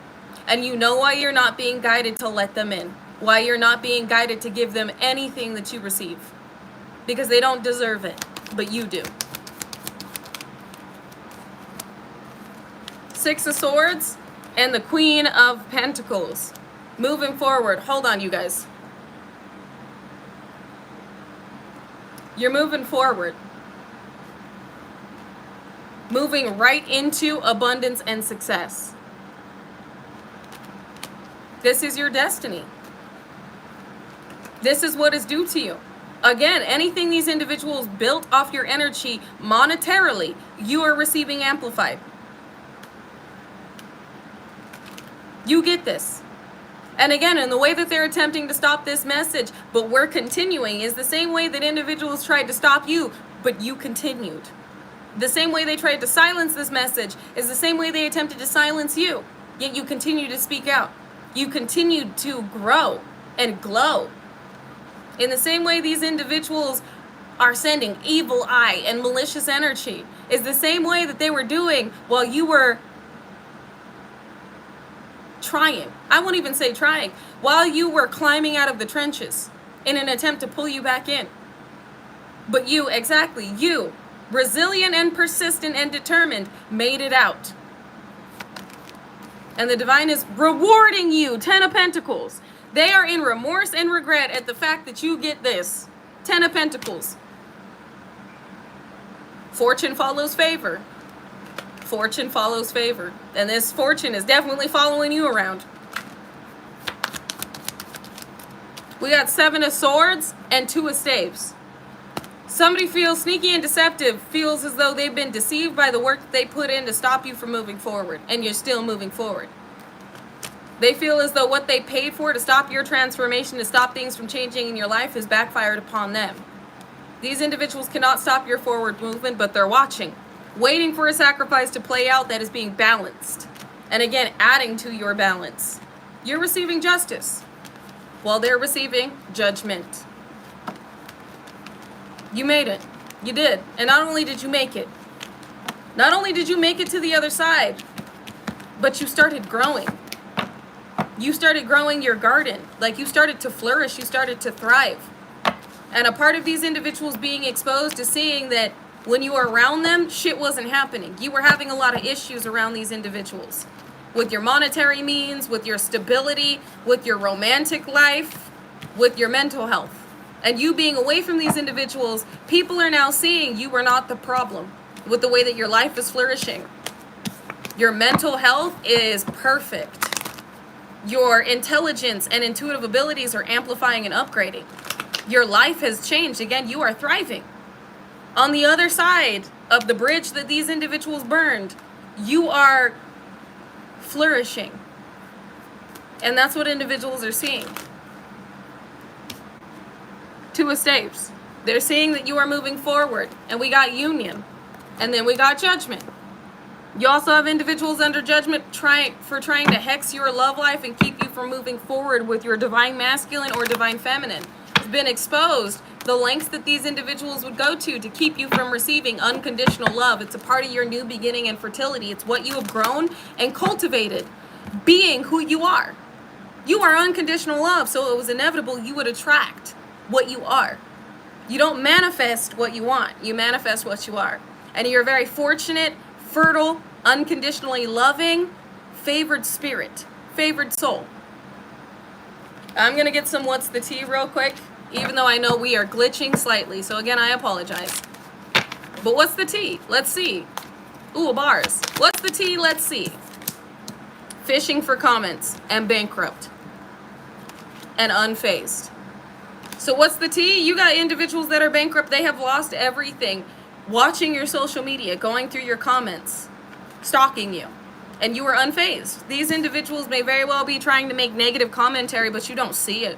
and you know why you're not being guided to let them in, why you're not being guided to give them anything that you receive, because they don't deserve it, but you do. 6 of Swords, and the Queen of Pentacles. Moving forward. Hold on, you guys. You're moving forward. Moving right into abundance and success. This is your destiny. This is what is due to you. Again, anything these individuals built off your energy monetarily, you are receiving amplified. You get this. And again, in the way that they're attempting to stop this message, but we're continuing, is the same way that individuals tried to stop you, but you continued. The same way they tried to silence this message is the same way they attempted to silence you, yet you continue to speak out. You continue to grow and glow. In the same way these individuals are sending evil eye and malicious energy is the same way that they were doing while you were trying. I won't even say trying. While you were climbing out of the trenches in an attempt to pull you back in. But you, exactly, you, resilient and persistent and determined, made it out. And the divine is rewarding you. 10 of Pentacles. They are in remorse and regret at the fact that you get this. 10 of Pentacles. Fortune follows favor. Fortune follows favor. And this fortune is definitely following you around. We got 7 of Swords and 2 of Staves. Somebody feels sneaky and deceptive, feels as though they've been deceived by the work that they put in to stop you from moving forward. And you're still moving forward. They feel as though what they paid for to stop your transformation, to stop things from changing in your life, has backfired upon them. These individuals cannot stop your forward movement, but they're watching, waiting for a sacrifice to play out that is being balanced. And again, adding to your balance. You're receiving justice, while they're receiving judgment. You made it. You did. And not only did you make it, not only did you make it to the other side, but you started growing. You started growing your garden. Like, you started to flourish. You started to thrive. And a part of these individuals being exposed is seeing that when you were around them, shit wasn't happening. You were having a lot of issues around these individuals. With your monetary means, with your stability, with your romantic life, with your mental health. And you being away from these individuals, people are now seeing you are not the problem with the way that your life is flourishing. Your mental health is perfect. Your intelligence and intuitive abilities are amplifying and upgrading. Your life has changed. Again, you are thriving. On the other side of the bridge that these individuals burned, you are flourishing. And that's what individuals are seeing. 2 of Staves. They're seeing that you are moving forward. And we got union. And then we got judgment. You also have individuals under judgment trying to hex your love life and keep you from moving forward with your divine masculine or divine feminine. It's been exposed the lengths that these individuals would go to keep you from receiving unconditional love. It's a part of your new beginning and fertility. It's what you have grown and cultivated, being who you are. You are unconditional love, so it was inevitable you would attract what you are. You don't manifest what you want. You manifest what you are. And you're very fortunate, fertile, unconditionally loving, favored spirit, favored soul. I'm going to get some what's the tea real quick, even though I know we are glitching slightly. So again, I apologize. But what's the tea? Let's see. Ooh, bars. What's the tea? Let's see. Fishing for comments and bankrupt and unfazed. So what's the tea? You got individuals that are bankrupt. They have lost everything. Watching your social media, going through your comments, stalking you, and you are unfazed. These individuals may very well be trying to make negative commentary, but you don't see it.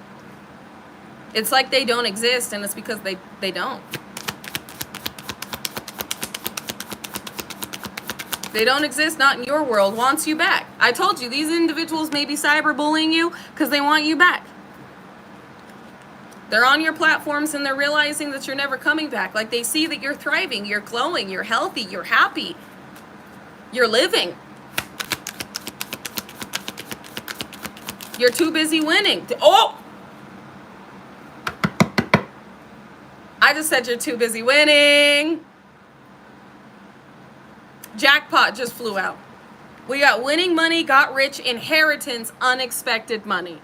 It's like they don't exist, and it's because they don't. They don't exist, not in your world, wants you back. I told you, these individuals may be cyberbullying you because they want you back. They're on your platforms and they're realizing that you're never coming back. Like, they see that you're thriving, you're glowing, you're healthy, you're happy, you're living. You're too busy winning. Oh! I just said you're too busy winning. Jackpot just flew out. We got winning money, got rich, inheritance, unexpected money.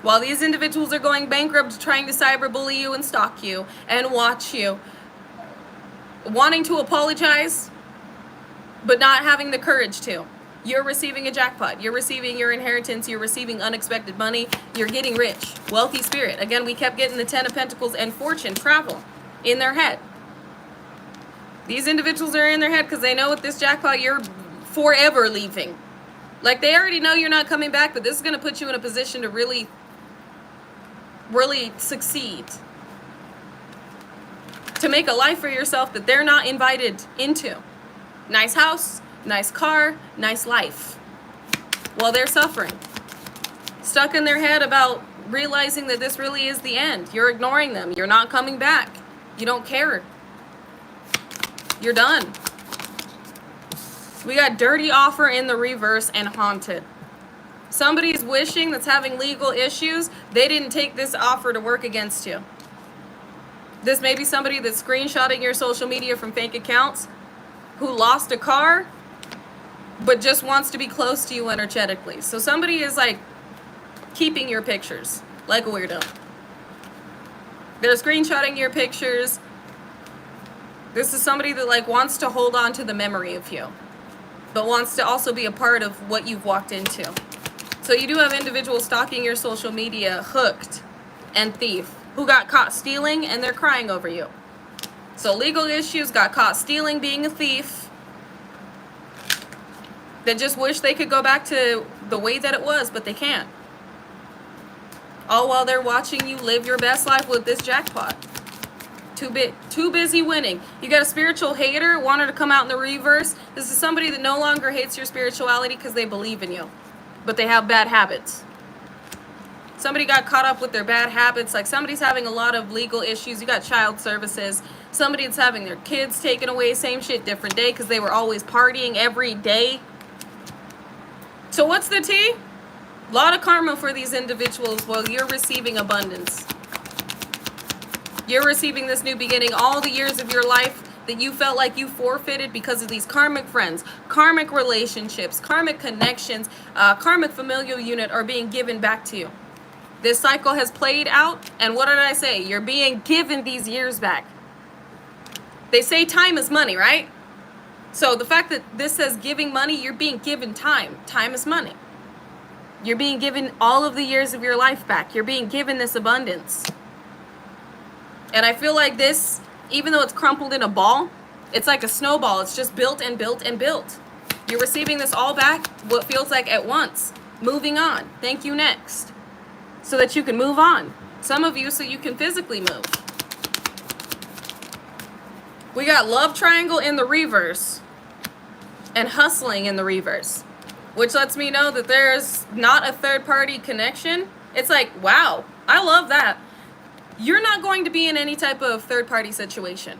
While these individuals are going bankrupt, trying to cyberbully you and stalk you and watch you, wanting to apologize, but not having the courage to. You're receiving a jackpot. You're receiving your inheritance. You're receiving unexpected money. You're getting rich. Wealthy spirit. Again, we kept getting the 10 of Pentacles and fortune, travel, in their head. These individuals are in their head because they know with this jackpot, you're forever leaving. Like, they already know you're not coming back, but this is going to put you in a position to really succeed. To make a life for yourself that they're not invited into. Nice house, nice car, nice life. While they're suffering. Stuck in their head about realizing that this really is the end. You're ignoring them. You're not coming back. You don't care. You're done. We got dirty offer in the reverse and haunted. Somebody's wishing that's having legal issues. They didn't take this offer to work against you. This may be somebody that's screenshotting your social media from fake accounts, who lost a car, but just wants to be close to you energetically. So somebody is like keeping your pictures like a weirdo. They're screenshotting your pictures. This is somebody that like wants to hold on to the memory of you, but wants to also be a part of what you've walked into. So you do have individuals stalking your social media, hooked and thief, who got caught stealing and they're crying over you. So legal issues, got caught stealing, being a thief, that just wish they could go back to the way that it was, but they can't. All while they're watching you live your best life with this jackpot. Too busy winning. You got a spiritual hater, wanted to come out in the reverse. This is somebody that no longer hates your spirituality because they believe in you, but they have bad habits. Somebody got caught up with their bad habits. Like somebody's having a lot of legal issues. You got child services. Somebody that's having their kids taken away. Same shit, different day, because they were always partying every day. So what's the tea? A lot of karma for these individuals while you're receiving abundance. You're receiving this new beginning. All the years of your life that you felt like you forfeited because of these karmic friends, karmic relationships, karmic connections, karmic familial unit are being given back to you. This cycle has played out, and what did I say? You're being given these years back. They say time is money, right? So the fact that this says giving money, you're being given time. Time is money. You're being given all of the years of your life back. You're being given this abundance. And I feel like this, even though it's crumpled in a ball, it's like a snowball. It's just built and built and built. You're receiving this all back, what feels like at once. Moving on. Thank you, next. So that you can move on. Some of you, so you can physically move. We got love triangle in the reverse and hustling in the reverse, which lets me know that there's not a third party connection. It's like, wow, I love that. You're not going to be in any type of third party situation.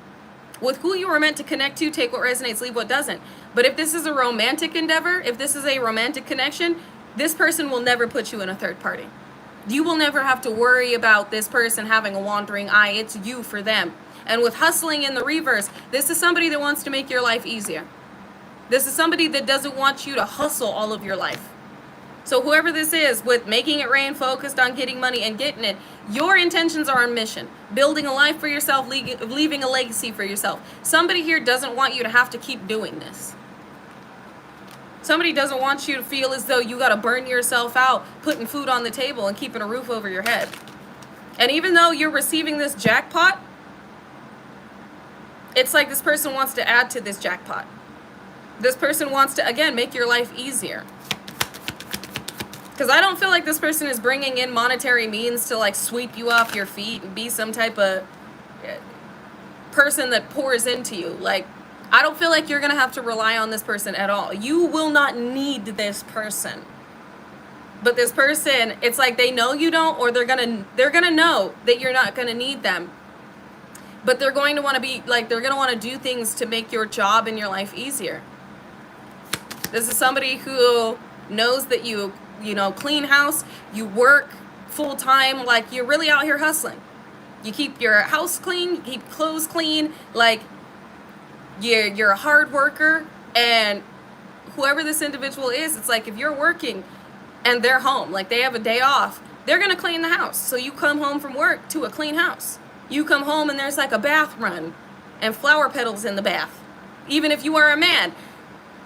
With who you were meant to connect to, take what resonates, leave what doesn't. But if this is a romantic endeavor, if this is a romantic connection, this person will never put you in a third party. You will never have to worry about this person having a wandering eye. It's you for them. And with hustling in the reverse, this is somebody that wants to make your life easier. This is somebody that doesn't want you to hustle all of your life. So whoever this is, with making it rain, focused on getting money and getting it, your intentions are on mission. Building a life for yourself, leaving a legacy for yourself. Somebody here doesn't want you to have to keep doing this. Somebody doesn't want you to feel as though you got to burn yourself out, putting food on the table and keeping a roof over your head. And even though you're receiving this jackpot, it's like this person wants to add to this jackpot. This person wants to, again, make your life easier. Because I don't feel like this person is bringing in monetary means to like sweep you off your feet and be some type of person that pours into you. Like, I don't feel like you're going to have to rely on this person at all. You will not need this person. But this person, it's like they know you don't, or they're going to know that you're not going to need them. But they're going to want to be like, they're going to want to do things to make your job and your life easier. This is somebody who knows that you clean house, you work full time, like you're really out here hustling. You keep your house clean, you keep clothes clean, like you're a hard worker, and whoever this individual is, it's like if you're working and they're home, like they have a day off, they're gonna clean the house. So you come home from work to a clean house. You come home and there's like a bath run and flower petals in the bath. Even if you are a man,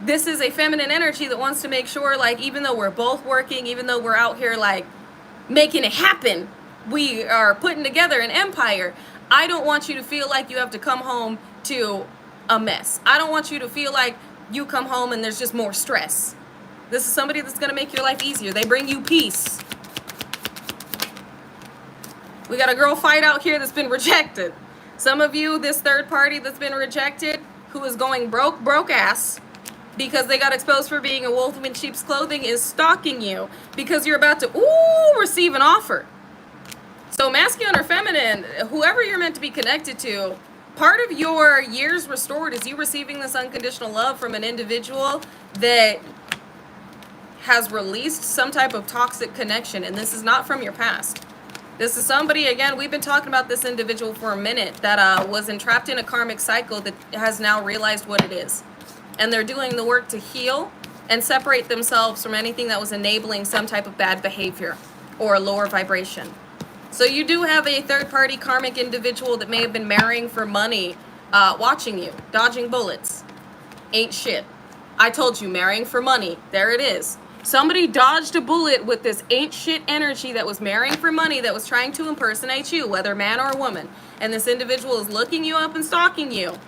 this is a feminine energy that wants to make sure, like, even though we're both working, even though we're out here like making it happen, we are putting together an empire. I don't want you to feel like you have to come home to a mess. I don't want you to feel like you come home and there's just more stress. This is somebody that's going to make your life easier. They bring you peace. We got a girl fight out here that's been rejected. Some of you, this third party that's been rejected, who is going broke ass, because they got exposed for being a wolf in sheep's clothing, is stalking you because you're about to, receive an offer. So masculine or feminine, whoever you're meant to be connected to, part of your years restored is you receiving this unconditional love from an individual that has released some type of toxic connection. And this is not from your past. This is somebody, again, we've been talking about this individual for a minute, that was entrapped in a karmic cycle that has now realized what it is. And they're doing the work to heal and separate themselves from anything that was enabling some type of bad behavior or a lower vibration. So you do have a third-party karmic individual that may have been marrying for money, watching you, dodging bullets. Ain't shit. I told you, marrying for money. There it is. Somebody dodged a bullet with this ain't shit energy that was marrying for money, that was trying to impersonate you, whether man or woman. And this individual is looking you up and stalking you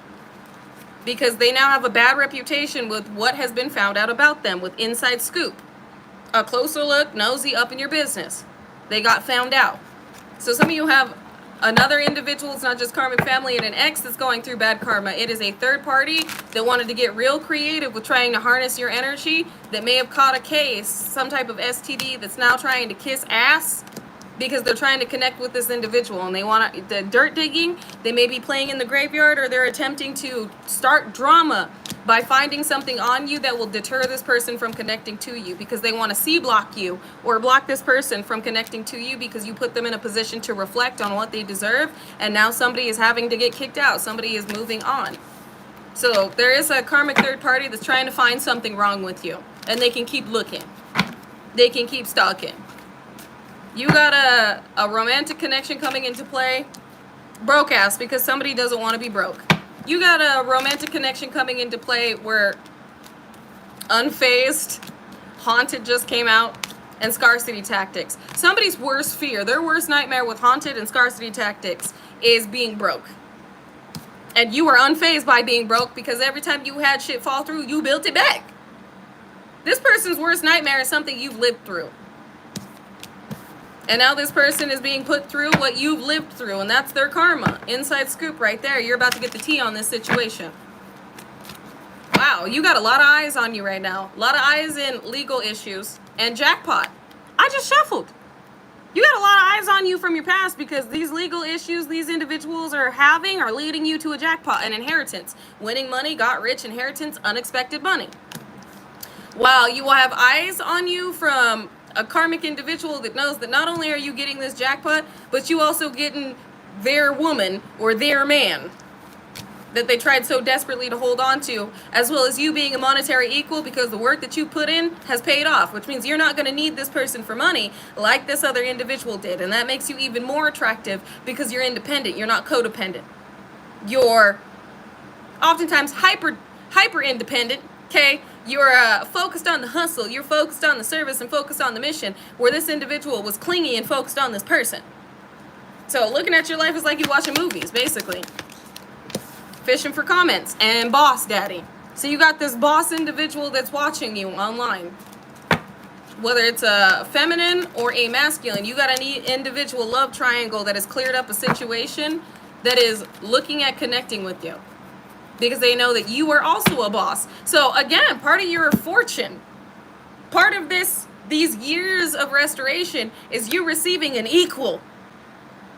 because they now have a bad reputation with what has been found out about them, with inside scoop. A closer look, nosy up in your business. They got found out. So some of you have another individual, it's not just karmic family, and an ex that's going through bad karma. It is a third party that wanted to get real creative with trying to harness your energy, that may have caught a case, some type of STD, that's now trying to kiss ass because they're trying to connect with this individual, and they want the dirt digging. They may be playing in the graveyard, or they're attempting to start drama by finding something on you that will deter this person from connecting to you, because they want to C-block you or block this person from connecting to you because you put them in a position to reflect on what they deserve, and now somebody is having to get kicked out. Somebody is moving on. So there is a karmic third party that's trying to find something wrong with you, and they can keep looking. They can keep stalking. You got a romantic connection coming into play. Broke ass, because somebody doesn't want to be broke. You got a romantic connection coming into play where unfazed, haunted just came out, and scarcity tactics. Somebody's worst fear, their worst nightmare with haunted and scarcity tactics is being broke. And you were unfazed by being broke because every time you had shit fall through, you built it back. This person's worst nightmare is something you've lived through. And now this person is being put through what you've lived through, and that's their karma. Inside scoop right there. You're about to get the tea on this situation. Wow, you got a lot of eyes on you right now. A lot of eyes in legal issues. And jackpot. I just shuffled. You got a lot of eyes on you from your past, because these legal issues these individuals are having are leading you to a jackpot, an inheritance. Winning money, got rich, inheritance, unexpected money. Wow, you will have eyes on you from a karmic individual that knows that not only are you getting this jackpot, but you also getting their woman or their man that they tried so desperately to hold on to, as well as you being a monetary equal, because the work that you put in has paid off, which means you're not going to need this person for money like this other individual did. And that makes you even more attractive because you're independent. You're not codependent. You're oftentimes hyper independent, okay? You're focused on the hustle, you're focused on the service and focused on the mission, where this individual was clingy and focused on this person. So looking at your life is like you watching movies, basically. Fishing for comments and boss daddy. So you got this boss individual that's watching you online. Whether it's a feminine or a masculine, you got an individual love triangle that has cleared up a situation, that is looking at connecting with you, because they know that you are also a boss. So again, part of your fortune, part of these years of restoration is you receiving an equal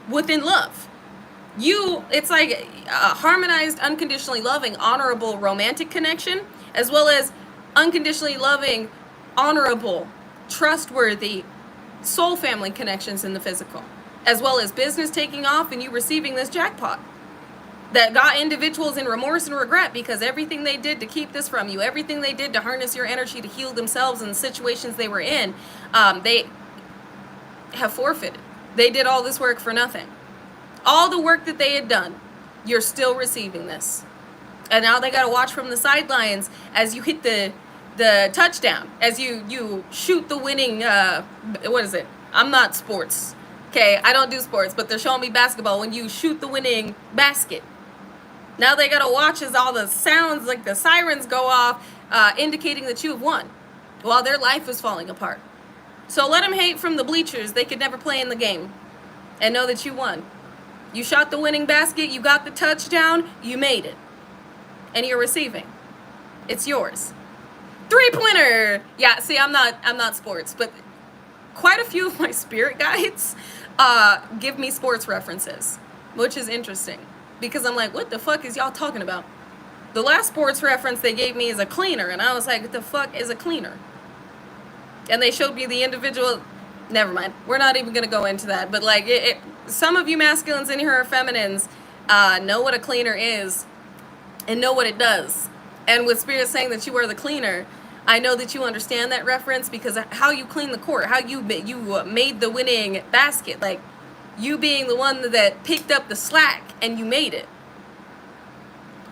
within love. It's like a harmonized, unconditionally loving, honorable, romantic connection, as well as unconditionally loving, honorable, trustworthy, soul family connections in the physical, as well as business taking off and you receiving this jackpot. that got individuals in remorse and regret because everything they did to keep this from you, everything they did to harness your energy to heal themselves in the situations they were in, they have forfeited. They did all this work for nothing. All the work that they had done, you're still receiving this. And now they got to watch from the sidelines as you hit the touchdown, as you shoot the winning, what is it? I'm not sports. Okay, I don't do sports, but they're showing me basketball when you shoot the winning basket. Now they got to watch as all the sounds, like the sirens go off, indicating that you have won, while their life is falling apart. So let them hate from the bleachers. They could never play in the game. And know that you won. You shot the winning basket, you got the touchdown, you made it. And you're receiving. It's yours. 3-pointer! Yeah, see, I'm not sports, but quite a few of my spirit guides give me sports references, which is interesting. Because I'm like, what the fuck is y'all talking about? The last sports reference they gave me is a cleaner, and I was like, what the fuck is a cleaner? And they showed me the individual. Never mind. We're not even going to go into that. But like, some of you masculines in here are feminines, know what a cleaner is and know what it does. And with Spirit saying that you are the cleaner, I know that you understand that reference because how you clean the court, how you made the winning basket, like you being the one that picked up the slack and you made it.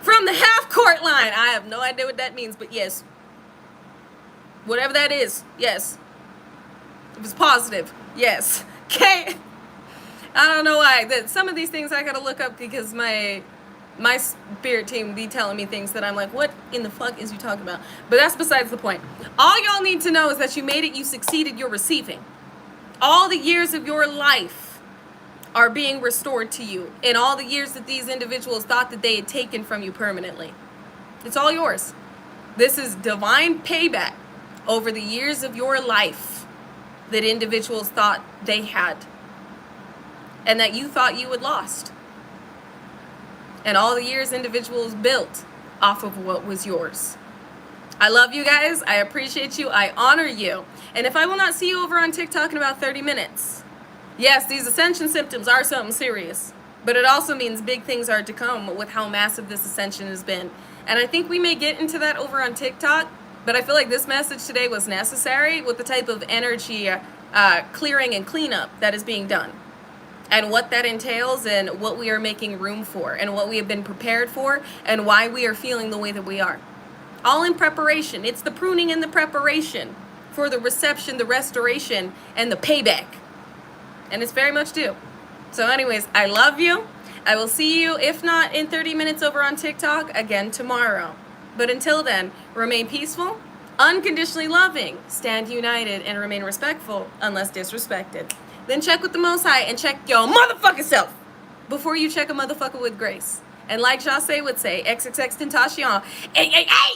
From the half court line. I have no idea what that means, but yes. Whatever that is, yes. It was positive, yes. Okay. I don't know why. Some of these things I gotta look up because my spirit team be telling me things that I'm like, what in the fuck is you talking about? But that's besides the point. All y'all need to know is that you made it, you succeeded, you're receiving. All the years of your life are being restored to you in all the years that these individuals thought that they had taken from you permanently. It's all yours. This is divine payback over the years of your life that individuals thought they had and that you thought you had lost. And all the years individuals built off of what was yours. I love you guys. I appreciate you. I honor you. And if I will not see you over on TikTok in about 30 minutes, yes, these ascension symptoms are something serious, but it also means big things are to come with how massive this ascension has been. And I think we may get into that over on TikTok, but I feel like this message today was necessary with the type of energy clearing and cleanup that is being done. And what that entails and what we are making room for and what we have been prepared for and why we are feeling the way that we are. All in preparation. It's the pruning and the preparation for the reception, the restoration, and the payback. And it's very much due. So anyways, I love you. I will see you, if not in 30 minutes over on TikTok, again tomorrow. But until then, remain peaceful, unconditionally loving, stand united, and remain respectful unless disrespected. Then check with the Most High and check your motherfucking self before you check a motherfucker with grace. And like Jase would say, XXX Tentacion, ay.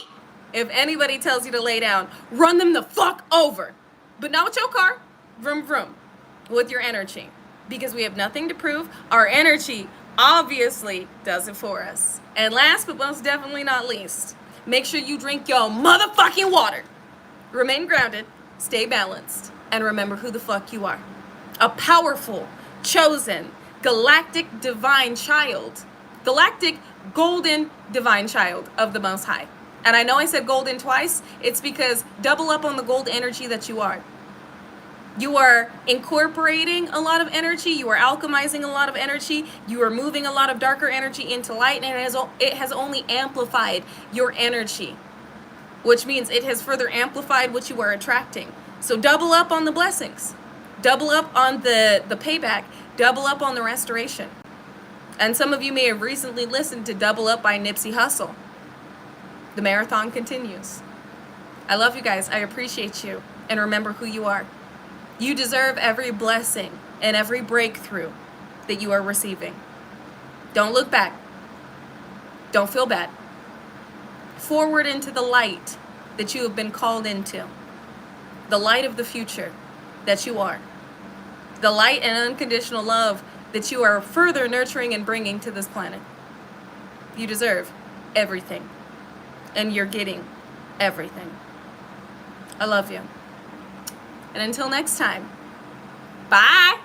If anybody tells you to lay down, run them the fuck over. But not with your car, vroom vroom, with your energy. Because we have nothing to prove. Our energy obviously does it for us. And last but most definitely not least, make sure you drink your motherfucking water. Remain grounded, stay balanced, and remember who the fuck you are. A powerful, chosen, galactic divine child. Galactic golden divine child of the Most High. And I know I said golden twice. It's because double up on the gold energy that you are. You are incorporating a lot of energy. You are alchemizing a lot of energy. You are moving a lot of darker energy into light. And it has only amplified your energy. Which means it has further amplified what you are attracting. So double up on the blessings. Double up on the payback. Double up on the restoration. And some of you may have recently listened to Double Up by Nipsey Hussle. The marathon continues. I love you guys. I appreciate you. And remember who you are. You deserve every blessing and every breakthrough that you are receiving. Don't look back. Don't feel bad. Forward into the light that you have been called into. The light of the future that you are. The light and unconditional love that you are further nurturing and bringing to this planet. You deserve everything. And you're getting everything. I love you. And until next time, bye.